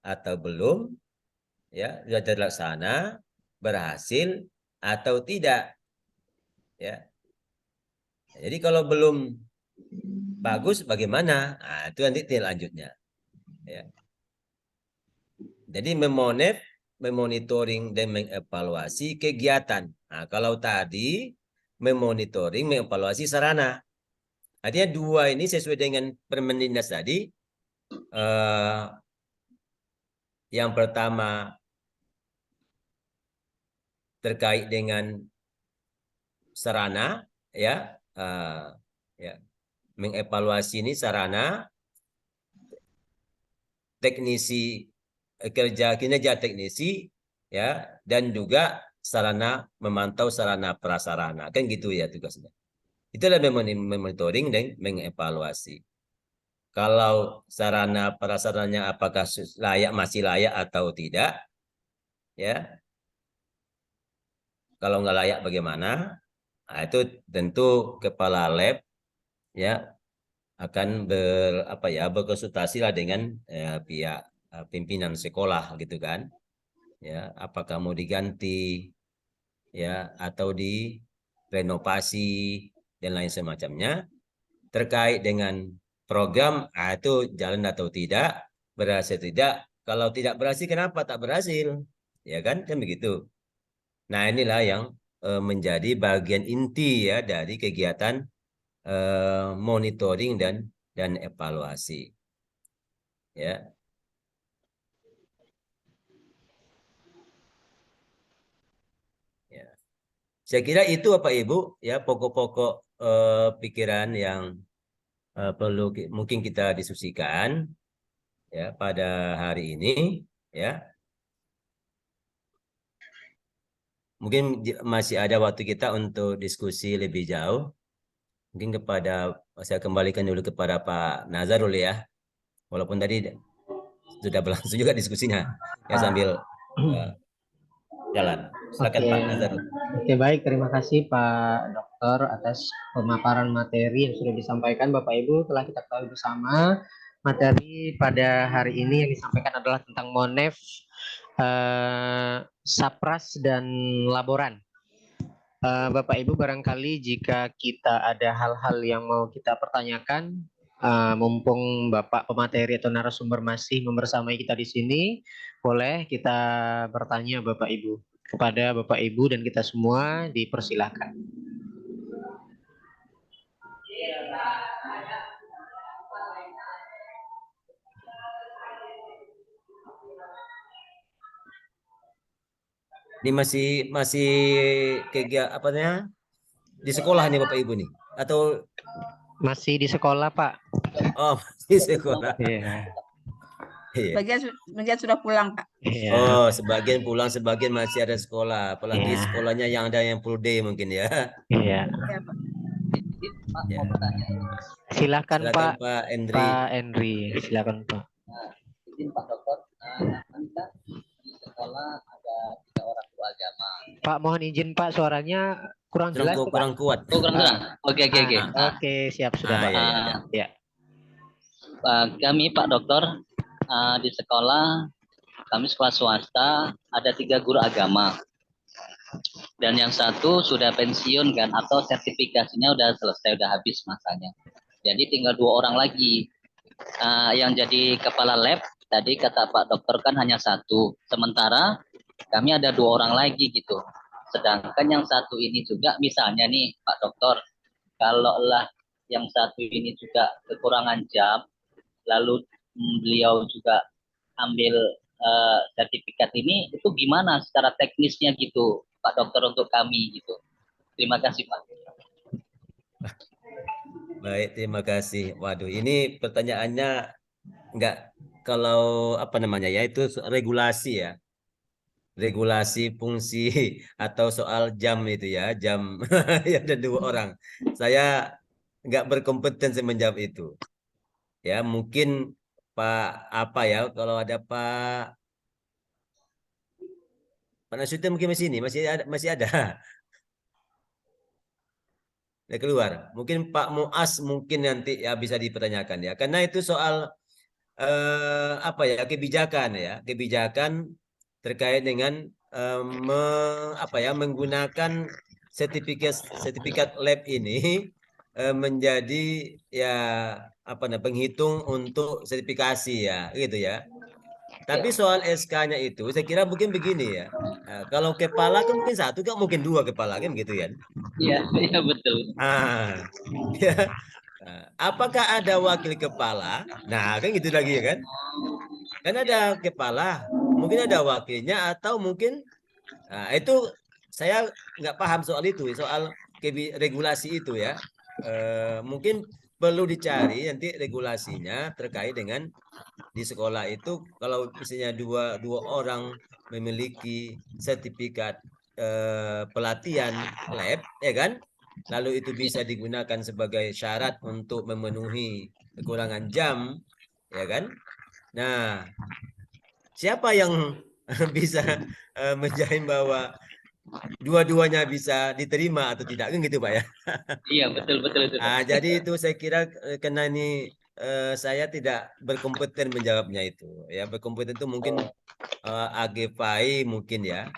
Atau belum, ya, sudah terlaksana, berhasil atau tidak, ya. Jadi kalau belum bagus, bagaimana? Nah, itu nanti lanjutnya, ya. Jadi memonitoring dan mengevaluasi kegiatan. Nah, kalau tadi memonitoring, mengevaluasi sarana. Artinya 2 ini sesuai dengan Permendinas tadi. Yang pertama terkait dengan sarana, ya, ya, mengevaluasi ini sarana. teknisi kinerja teknisi ya, dan juga sarana memantau sarana prasarana, kan gitu ya tugasnya. Itulah memonitoring dan mengevaluasi. Kalau sarana prasarananya apakah masih layak atau tidak, ya. Kalau nggak layak bagaimana? Nah, itu tentu kepala lab ya akan berkonsultasi lah dengan pihak pimpinan sekolah gitu kan. Ya, apakah mau diganti ya atau direnovasi dan lain semacamnya. Terkait dengan program itu jalan atau tidak, berhasil tidak. Kalau tidak berhasil, kenapa tak berhasil? Ya kan begitu. Nah, inilah yang menjadi bagian inti ya dari kegiatan monitoring dan evaluasi. Ya. Ya. Saya kira itu Bapak Ibu ya pokok-pokok pikiran yang perlu mungkin kita diskusikan ya pada hari ini ya. Mungkin masih ada waktu kita untuk diskusi lebih jauh. Mungkin saya kembalikan dulu kepada Pak Nazarul ya. Walaupun tadi sudah berlangsung juga diskusinya ya sambil jalan. Silakan Pak Nazarul. Oke, baik. Terima kasih Pak Dokter atas pemaparan materi yang sudah disampaikan. Bapak Ibu, telah kita ketahui bersama materi pada hari ini yang disampaikan adalah tentang MONEF, Sapras dan Laboran. Bapak Ibu, barangkali jika kita ada hal-hal yang mau kita pertanyakan, mumpung Bapak pemateri atau narasumber masih membersamai kita di sini, boleh kita bertanya Bapak Ibu. Kepada Bapak Ibu dan kita semua dipersilahkan. Ini masih kegiatan di sekolah nih Bapak Ibu nih atau masih di sekolah Pak? Oh, masih sekolah. Iya. Sebagian sudah pulang, Pak. Oh, sebagian pulang, sebagian masih ada sekolah. Apalagi sekolahnya yang ada yang full day mungkin ya. Iya. Ya, Pak. Ya. Silakan Pak. Pak Endri. Pak Endri, silakan Pak. Izin Pak Dokter, kita di sekolah ada 3 orang guru agama. Pak, mohon izin Pak, suaranya kurang jelas. Kurang kuat. Oh, kurang jelas. Oke. Oke, siap sudah Pak. Ya. Kami Pak Dokter di sekolah, kami sekolah swasta, ada 3 guru agama. Dan yang satu sudah pensiun kan, atau sertifikasinya udah selesai, udah habis masanya. Jadi tinggal 2 orang lagi. Yang jadi kepala lab, tadi kata Pak Dokter kan hanya 1. Sementara kami ada 2 orang lagi gitu. Sedangkan yang satu ini juga, misalnya nih Pak Dokter, kalaulah yang satu ini juga kekurangan jam, lalu beliau juga ambil sertifikat ini, itu gimana secara teknisnya gitu Pak Dokter untuk kami gitu. Terima kasih Pak. Baik, terima kasih. Waduh, ini pertanyaannya kalau ya itu regulasi ya. Regulasi fungsi atau soal jam itu ya, jam ya ada 2 orang. Saya nggak berkompetensi menjawab itu. Ya, mungkin kalau ada Pak Nasution mungkin masih ada. Dia keluar. Mungkin Pak Muas mungkin nanti ya bisa dipertanyakan ya. Karena itu soal kebijakan terkait dengan menggunakan sertifikat lab ini menjadi penghitung untuk sertifikasi ya, gitu ya. Tapi soal SK-nya itu saya kira mungkin begini ya. Kalau kepala kan mungkin 1, kan mungkin 2 kepala kan gitu kan. Iya betul. Ya. Apakah ada wakil kepala? Nah, kan gitu lagi ya kan. Kan ada kepala, mungkin ada wakilnya atau mungkin itu saya nggak paham soal itu, soal regulasi itu ya. Mungkin perlu dicari nanti regulasinya terkait dengan di sekolah itu kalau misalnya dua orang memiliki sertifikat pelatihan lab, ya kan? Lalu itu bisa digunakan sebagai syarat untuk memenuhi kekurangan jam, ya kan? Nah, siapa yang bisa menjamin bahwa dua-duanya bisa diterima atau tidak, kan gitu Pak ya? Iya, betul itu. Jadi itu saya kira karena ini saya tidak berkompeten menjawabnya itu. Ya, berkompeten itu mungkin AGPAI mungkin ya.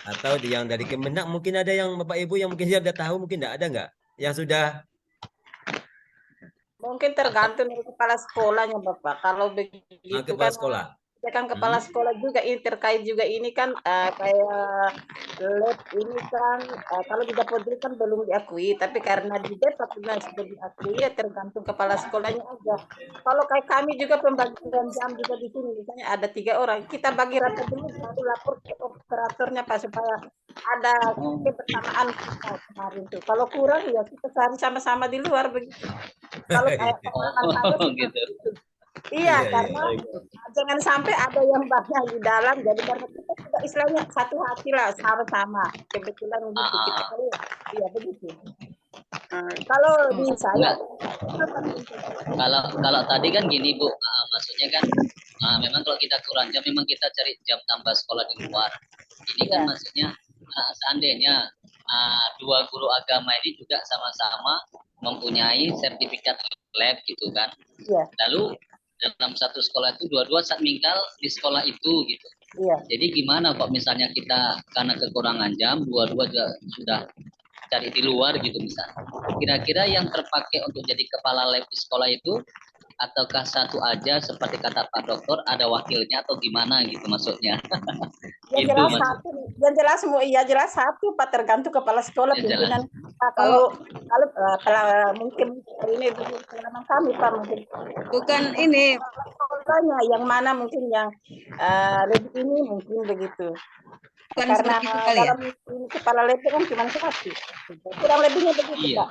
Atau yang dari Kemenak mungkin ada yang Bapak Ibu yang mungkin sudah tahu, mungkin ada nggak? Yang sudah Mungkin tergantung dari kepala sekolahnya, Bapak. Kalau begitu kepala kan, sekolah. ya kan kepala sekolah juga ini terkait juga ini kan kayak lab ini kan kalau di Dapodik kan belum diakui, tapi karena di Depok sudah diakui ya tergantung kepala sekolahnya aja. Kalau kayak kami juga pembagian jam juga di sini, misalnya ada 3 orang, kita bagi rata dulu baru lapor ke operatornya Pak supaya ada kebersamaan kita kemarin tuh. Kalau kurang ya kita cari sama-sama di luar begitu. Kalau kayak Gitu. Iya, karena jangan sampai ada yang banyak di dalam, jadi karena kita juga istilahnya satu hati lah, sama-sama. Kebetulan begitu kita iya begitu. Kalau di saya, kalau tadi kan gini Bu, maksudnya kan memang kalau kita kurang jam, memang kita cari jam tambah sekolah di luar. Ini kan maksudnya seandainya dua guru agama ini juga sama-sama mempunyai sertifikat lab gitu kan. Iya. Lalu dalam satu sekolah itu dua-dua saat meninggal di sekolah itu gitu. Iya. Jadi gimana kok misalnya kita karena kekurangan jam dua-dua sudah cari di luar gitu misalnya. Kira-kira yang terpakai untuk jadi kepala lab di sekolah itu ataukah satu aja seperti kata Pak Dokter ada wakilnya atau gimana gitu maksudnya? Yang jelas satu, jelas satu Pak, tergantung kepala sekolah pimpinan. Kalau mungkin ini pengalaman kami Pak mungkin Bukan ini sekolahnya yang mana mungkin yang lebih ini mungkin begitu. bukan Karena seperti itu kali ya. dalam ini kepala lab kan cuma satu. Kurang lebihnya begitu Pak.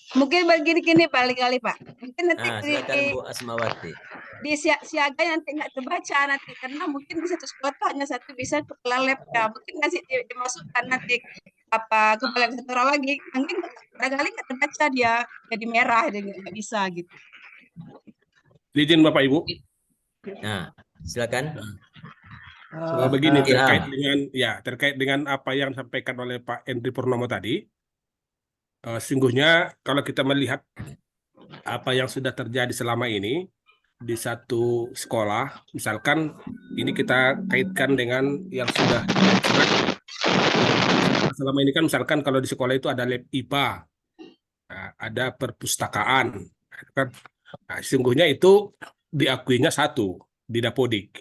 Mungkin begini kali Pak. Mungkin nanti silakan Bu Asmawati. di siaga nanti nggak terbaca nanti karena mungkin di satu sekolah hanya satu bisa kepala lab ya. Mungkin masih dimasukkan nanti kepala satu orang lagi. Mungkin barangkali nggak terbaca dia jadi merah jadi nggak bisa gitu. Izin Bapak Ibu. Nah, silakan. Begini terkait dengan apa yang disampaikan oleh Pak Endri Purnomo tadi, sungguhnya kalau kita melihat apa yang sudah terjadi selama ini di satu sekolah, misalkan ini kita kaitkan dengan yang sudah selama ini kan misalkan kalau di sekolah itu ada lab IPA, ada perpustakaan, kan? Nah, sungguhnya itu diakuinya satu di Dapodik.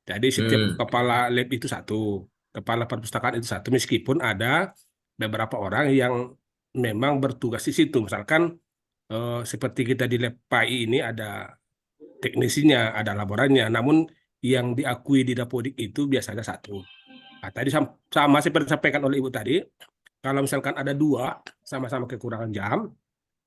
Jadi setiap kepala lab itu satu, kepala perpustakaan itu satu, meskipun ada beberapa orang yang memang bertugas di situ. Misalkan seperti kita di lab PAI ini ada teknisinya, ada laborannya, namun yang diakui di Dapodik itu biasanya satu. Nah, tadi sama seperti disampaikan oleh Ibu tadi, kalau misalkan ada dua sama-sama kekurangan jam,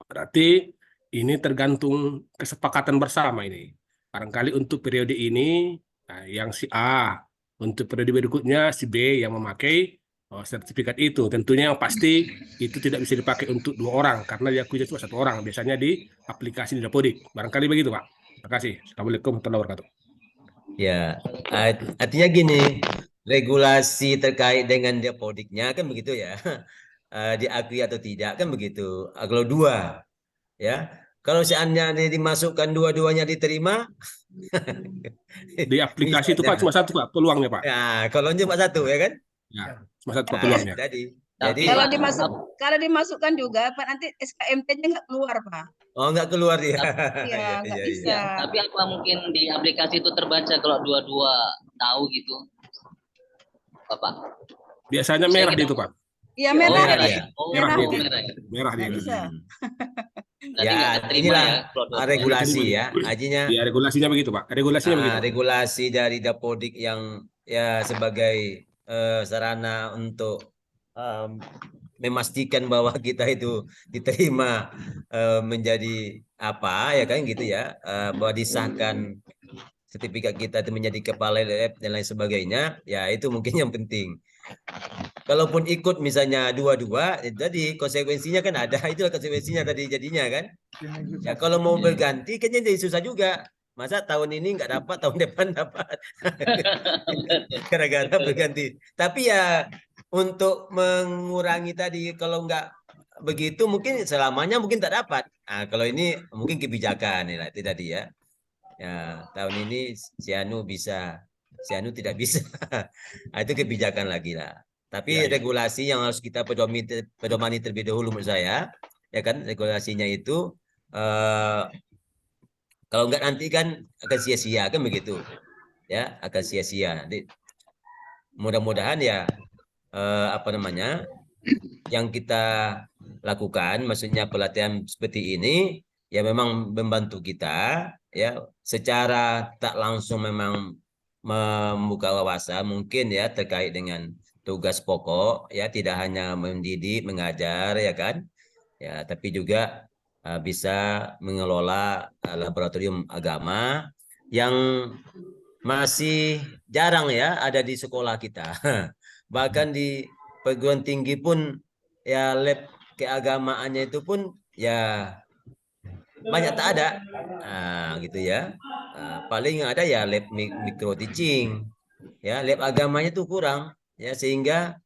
berarti ini tergantung kesepakatan bersama ini. Barangkali untuk periode ini, yang si A, untuk periode berikutnya si B yang memakai sertifikat itu. Tentunya yang pasti itu tidak bisa dipakai untuk 2 orang, karena diakui cuma 1 orang, biasanya di aplikasi di Dapodik. Barangkali begitu Pak. Terima kasih. Assalamualaikum warahmatullahi wabarakatuh. Ya, artinya gini, regulasi terkait dengan Dapodiknya kan begitu ya, diakui atau tidak kan begitu. Kalau 2, ya, kalau seandainya dimasukkan dua-duanya diterima, di aplikasi itu Pak cuma 1 Pak peluangnya Pak. Ya, kalau cuma 1 ya kan? Ya, cuma 1 Pak peluangnya. Jadi kalau dimasukkan juga Pak nanti SKMT-nya nggak keluar Pak. Oh, nggak keluar dia. Iya, nggak bisa. Tapi apa mungkin di aplikasi itu terbaca kalau dua-dua tahu gitu, Bapak? Biasanya merah di itu Pak. Iya merah. Merah dia. Bisa. Ya, inilah regulasi ya. Ajinya. Ya, regulasinya begitu Pak. Regulasinya begitu. Regulasi dari Dapodik yang ya sebagai sarana untuk memastikan bahwa kita itu diterima menjadi apa ya kan gitu ya, bahwa disahkan sertifikat kita itu menjadi kepala lab dan lain sebagainya, ya itu mungkin yang penting. Kalaupun ikut misalnya dua-dua, jadi konsekuensinya kan ada, itulah konsekuensinya tadi jadinya kan. Ya kalau mau berganti kan jadi susah juga. Masa tahun ini nggak dapat, tahun depan dapat. Gara-gara berganti. Tapi ya untuk mengurangi tadi, kalau nggak begitu mungkin selamanya mungkin tak dapat. Nah, kalau ini mungkin kebijakan ya itu tadi ya. Ya, tahun ini si Anu bisa, si Anu tidak bisa. Nah, itu kebijakan lagi lah. Tapi regulasi yang harus kita pedomani terlebih dahulu menurut saya, ya kan, regulasinya itu kalau enggak nanti kan akan sia-sia kan begitu, ya akan sia-sia. Nanti mudah-mudahan ya apa namanya yang kita lakukan, maksudnya pelatihan seperti ini ya memang membantu kita ya secara tak langsung, memang membuka wawasan mungkin ya terkait dengan tugas pokok ya, tidak hanya mendidik mengajar ya kan ya, tapi juga bisa mengelola laboratorium agama yang masih jarang ya ada di sekolah kita. Bahkan di perguruan tinggi pun ya lab keagamaannya itu pun ya banyak tak ada. Nah, gitu ya. Paling ada ya lab micro teaching. Ya, lab agamanya itu kurang ya, sehingga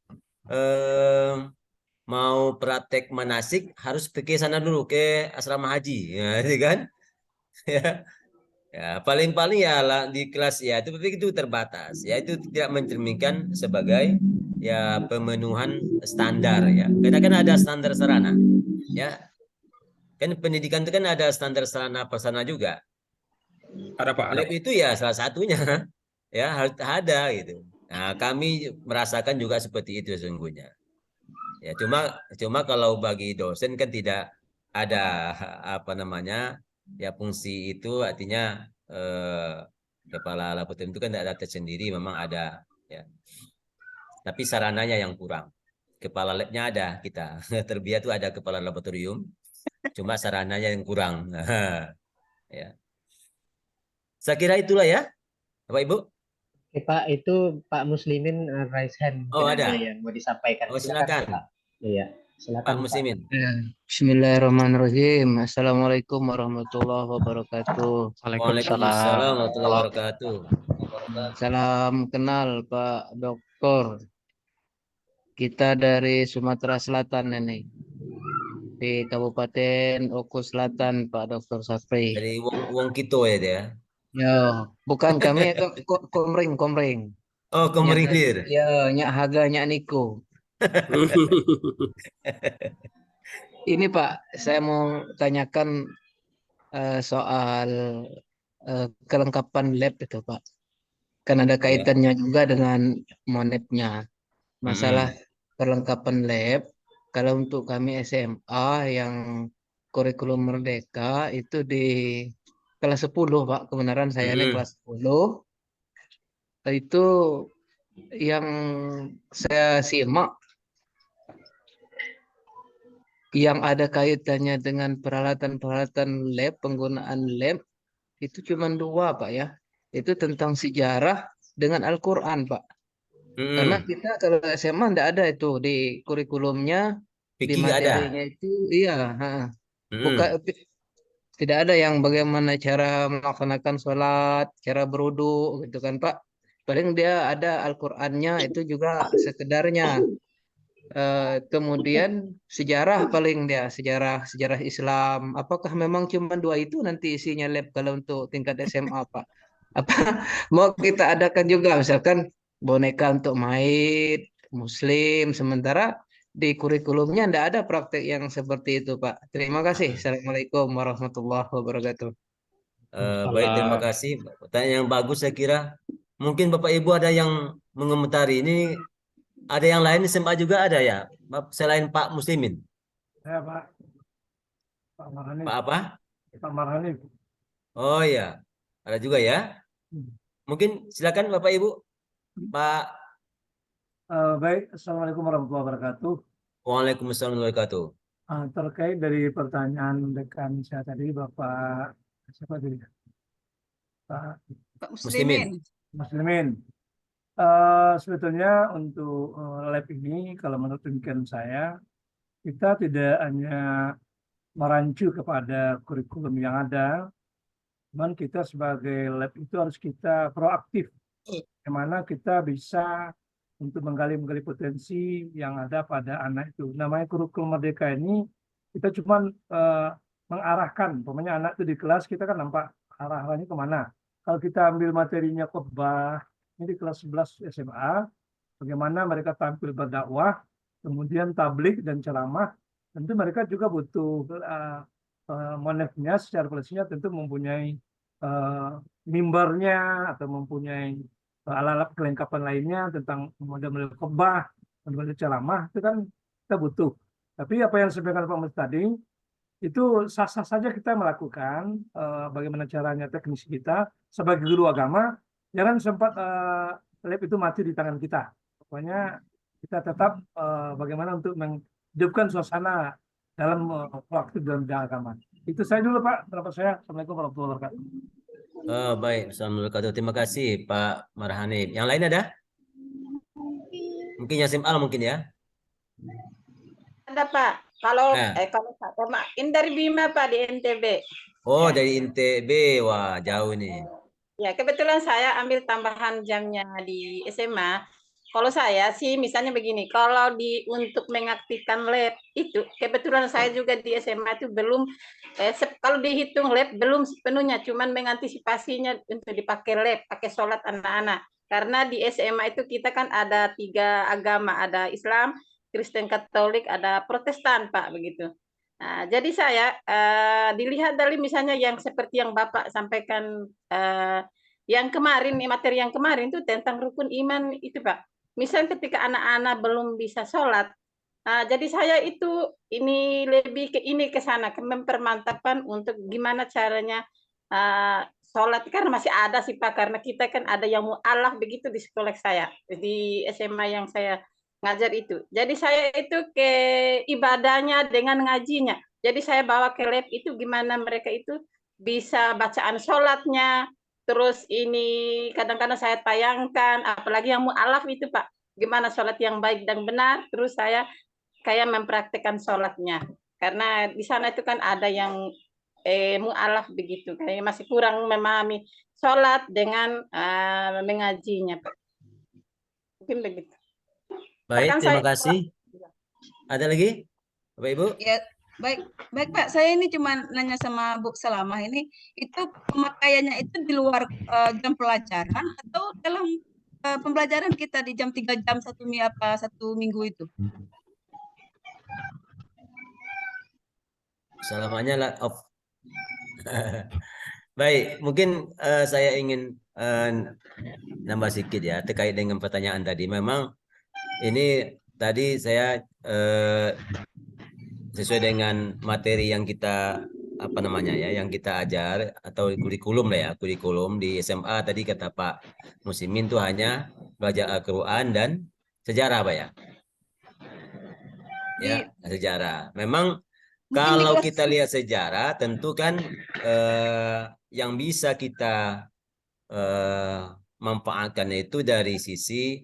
mau praktek manasik harus pergi sana dulu ke asrama haji. Ya, itu kan? Ya. Ya, paling-paling ya lah di kelas ya itu terbatas. Ya itu tidak mencerminkan sebagai ya pemenuhan standar ya. Karena kan ada standar sarana. Ya, kan pendidikan itu kan ada standar sarana prasarana juga. Ada Pak, ada Lab Pak. itu ya salah satunya. Ya, harus ada gitu. Nah, kami merasakan juga seperti itu sesungguhnya. Ya, cuma kalau bagi dosen kan tidak ada apa namanya ya fungsi itu, artinya kepala laboratorium itu kan tidak ada tersendiri, memang ada ya. Tapi sarananya yang kurang. Kepala labnya ada kita, terbiar itu ada kepala laboratorium, cuma sarananya yang kurang. Ya. Saya kira itulah ya, Bapak Ibu. Oke, Pak, itu Pak Muslimin raise hand, Oh mungkin ada ada. yang mau disampaikan. Oh Silakan, silakan, Pak. Iya, Pak silakan, Pak. Muslimin. Ya, Bismillahirrahmanirrahim. Assalamualaikum warahmatullahi wabarakatuh. Waalaikumsalam warahmatullahi wabarakatuh. Salam kenal Pak Doktor. Kita dari Sumatera Selatan ini. Di Kabupaten Oku Selatan, Pak Doktor Safri. Dari Wong Kito ya dia. Ya, bukan kami komring. Oh, Komringlir. Ya, nyak haga nyak niko. Ini Pak, saya mau tanyakan soal kelengkapan lab itu Pak. Kan ada kaitannya juga dengan monetnya. Masalah perlengkapan lab, kalau untuk kami SMA yang kurikulum merdeka itu di kelas 10 Pak, kebenaran saya ini kelas 10. Itu yang saya simak yang ada kaitannya dengan peralatan-peralatan lab, penggunaan lab itu cuma 2 Pak ya. Itu tentang sejarah dengan Al-Quran Pak. Karena kita kalau SMA tidak ada itu di kurikulumnya, di Fikih nggak ada. materinya itu, iya. Bukan, tidak ada yang bagaimana cara melaksanakan sholat, cara berwudu gitu kan Pak. Paling dia ada Al-Qurannya itu juga sekedarnya. Kemudian sejarah paling dia, sejarah Islam. Apakah memang cuma 2 itu nanti isinya lab kalau untuk tingkat SMA Pak? Apa mau kita adakan juga misalkan boneka untuk maid Muslim, sementara di kurikulumnya tidak ada praktek yang seperti itu Pak. Terima kasih. Assalamualaikum warahmatullahi wabarakatuh. Baik, terima kasih. Pertanyaan yang bagus saya kira. Mungkin Bapak Ibu ada yang mengomentari ini. Ada yang lain SMA juga ada ya, selain Pak Muslimin? Ya Pak. Pak Marhani. Pak apa? Pak Marhani. Oh ya, ada juga ya. Mungkin silakan Bapak Ibu. Pak. Baik, Assalamualaikum warahmatullahi wabarakatuh. Waalaikumsalam warahmatullahi wabarakatuh. Terkait dari pertanyaan rekan saya tadi, Bapak siapa tadi? Pak Pak Muslimin. Muslimin. Sebetulnya untuk lab ini, kalau menurut pemikiran saya, kita tidak hanya merancu kepada kurikulum yang ada, cuman kita sebagai lab itu harus kita proaktif, bagaimana kita bisa untuk menggali potensi yang ada pada anak itu. Namanya kurikulum merdeka ini, kita cuma mengarahkan, umpamanya anak itu di kelas, kita kan nampak arah-arahnya kemana. Kalau kita ambil materinya khotbah, ini di kelas 11 SMA, bagaimana mereka tampil berdakwah, kemudian tablik dan ceramah, tentu mereka juga butuh monefnya secara polisinya tentu mempunyai mimbarnya atau mempunyai alat-alat kelengkapan lainnya tentang model-model khotbah, model ceramah, itu kan kita butuh. Tapi apa yang disampaikan Pak Mus tadi, itu sah-sah saja kita melakukan bagaimana caranya teknis kita sebagai guru agama, jangan sempat lab itu mati di tangan kita. Pokoknya kita tetap bagaimana untuk menghidupkan suasana dalam waktu dalam bidang agama. Itu saya dulu Pak, pendapat saya. Assalamualaikum warahmatullahi wabarakatuh. Baik, Assalamualaikum warahmatullahi wabarakatuh. Terima kasih Pak Marhanif. Yang lain ada? Mungkin Yasim Al mungkin ya? Ada Pak. Kalau Nah. kalau ini dari Bima Pak di NTB. Oh, Ya. dari NTB. Wah, jauh nih. Ya, kebetulan saya ambil tambahan jamnya di SMA. Kalau saya sih misalnya begini, kalau untuk mengaktifkan lab itu, kebetulan saya juga di SMA itu belum, kalau dihitung lab belum sepenuhnya, cuman mengantisipasinya untuk dipakai lab, pakai sholat anak-anak. Karena di SMA itu kita kan ada 3 agama, ada Islam, Kristen Katolik, ada Protestan, Pak, begitu. Nah, jadi saya dilihat dari misalnya yang seperti yang Bapak sampaikan yang kemarin, materi yang kemarin itu tentang rukun iman itu Pak. Misal ketika anak-anak belum bisa sholat, jadi saya itu ini lebih ke sana, mempermantapkan untuk gimana caranya sholat, karena masih ada sih Pak, karena kita kan ada yang mu'alaf begitu di sekolah saya, di SMA yang saya ngajar itu. Jadi saya itu ke ibadahnya dengan ngajinya. Jadi saya bawa ke lab itu gimana mereka itu bisa bacaan sholatnya, terus ini kadang-kadang saya tayangkan, apalagi yang mu'alaf itu Pak, gimana sholat yang baik dan benar, terus saya kayak mempraktikkan sholatnya. Karena di sana itu kan ada yang mu'alaf begitu, kayak masih kurang memahami sholat dengan mengajinya Pak. Mungkin begitu. Baik, terima kasih. Ada lagi, Bapak Ibu? Ya, baik Pak. Saya ini cuma nanya sama Bu Salamah ini, itu pemakaiannya itu di luar jam pelajaran atau dalam pembelajaran kita di jam 3 jam satu minggu itu? Selamanya lah off. Baik, mungkin saya ingin nambah sedikit ya terkait dengan pertanyaan tadi. Memang ini tadi saya sesuai dengan materi yang kita yang kita ajar atau kurikulum lah ya, kurikulum di SMA tadi kata Pak Muslimin tuh hanya belajar Al-Quran dan sejarah Pak ya. Ya, sejarah. Memang kalau kita lihat sejarah tentu kan yang bisa kita manfaatkan itu dari sisi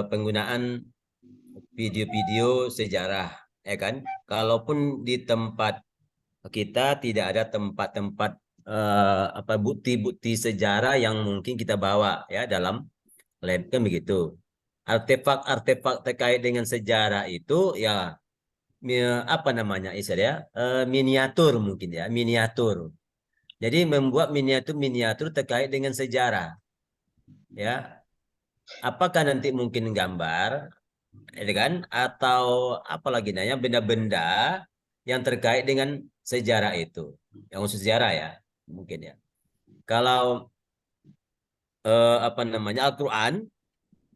penggunaan video-video sejarah, ya kan? Kalaupun di tempat kita tidak ada tempat-tempat bukti-bukti sejarah yang mungkin kita bawa ya dalam lab kan begitu. Artefak-artefak terkait dengan sejarah itu ya miniatur mungkin ya, miniatur. Jadi membuat miniatur terkait dengan sejarah. Ya. Apakah nanti mungkin gambar kan atau apalagi nanya benda-benda yang terkait dengan sejarah itu. Yang khusus sejarah ya, mungkin ya. Kalau Al-Qur'an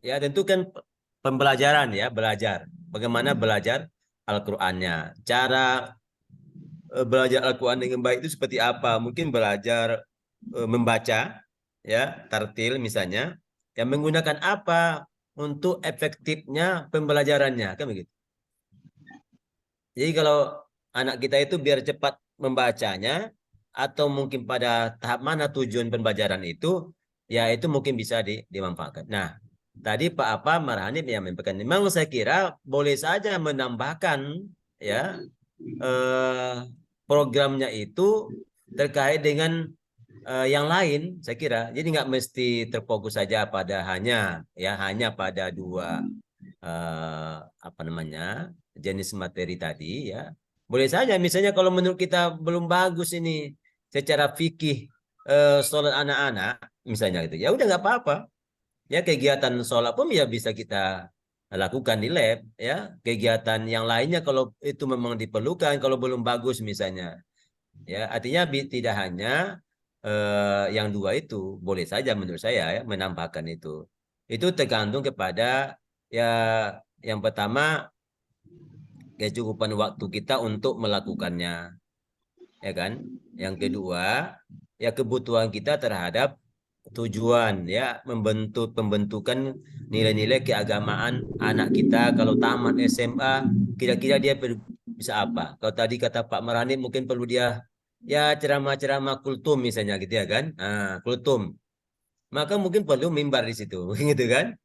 ya tentu kan pembelajaran ya, belajar. Bagaimana belajar Al-Qur'annya. Cara belajar Al-Quran dengan baik itu seperti apa? Mungkin belajar membaca, ya, tartil misalnya, yang menggunakan apa untuk efektifnya pembelajarannya, kan begitu. Jadi kalau anak kita itu biar cepat membacanya atau mungkin pada tahap mana tujuan pembelajaran itu, ya itu mungkin bisa dimanfaatkan. Nah, tadi Pak Apa Marhanif yang menyampaikan, memang saya kira boleh saja menambahkan ya programnya itu terkait dengan yang lain, saya kira. Jadi nggak mesti terfokus saja pada hanya pada dua apa namanya jenis materi tadi ya. Boleh saja misalnya kalau menurut kita belum bagus ini secara fikih sholat anak-anak misalnya gitu. Ya udah nggak apa-apa. Ya kegiatan sholat pun ya bisa kita lakukan di lab ya. Kegiatan yang lainnya kalau itu memang diperlukan, kalau belum bagus misalnya. Ya, artinya tidak hanya yang dua itu, boleh saja menurut saya ya menambahkan itu. Itu tergantung kepada ya yang pertama kecukupan waktu kita untuk melakukannya, ya kan? Yang kedua ya kebutuhan kita terhadap tujuan ya pembentukan nilai-nilai keagamaan anak kita. Kalau tamat SMA kira-kira dia bisa apa? Kalau tadi kata Pak Marani mungkin perlu dia ya ceramah-ceramah kultum misalnya gitu ya kan? Kultum. Maka mungkin perlu mimbar di situ gitu kan?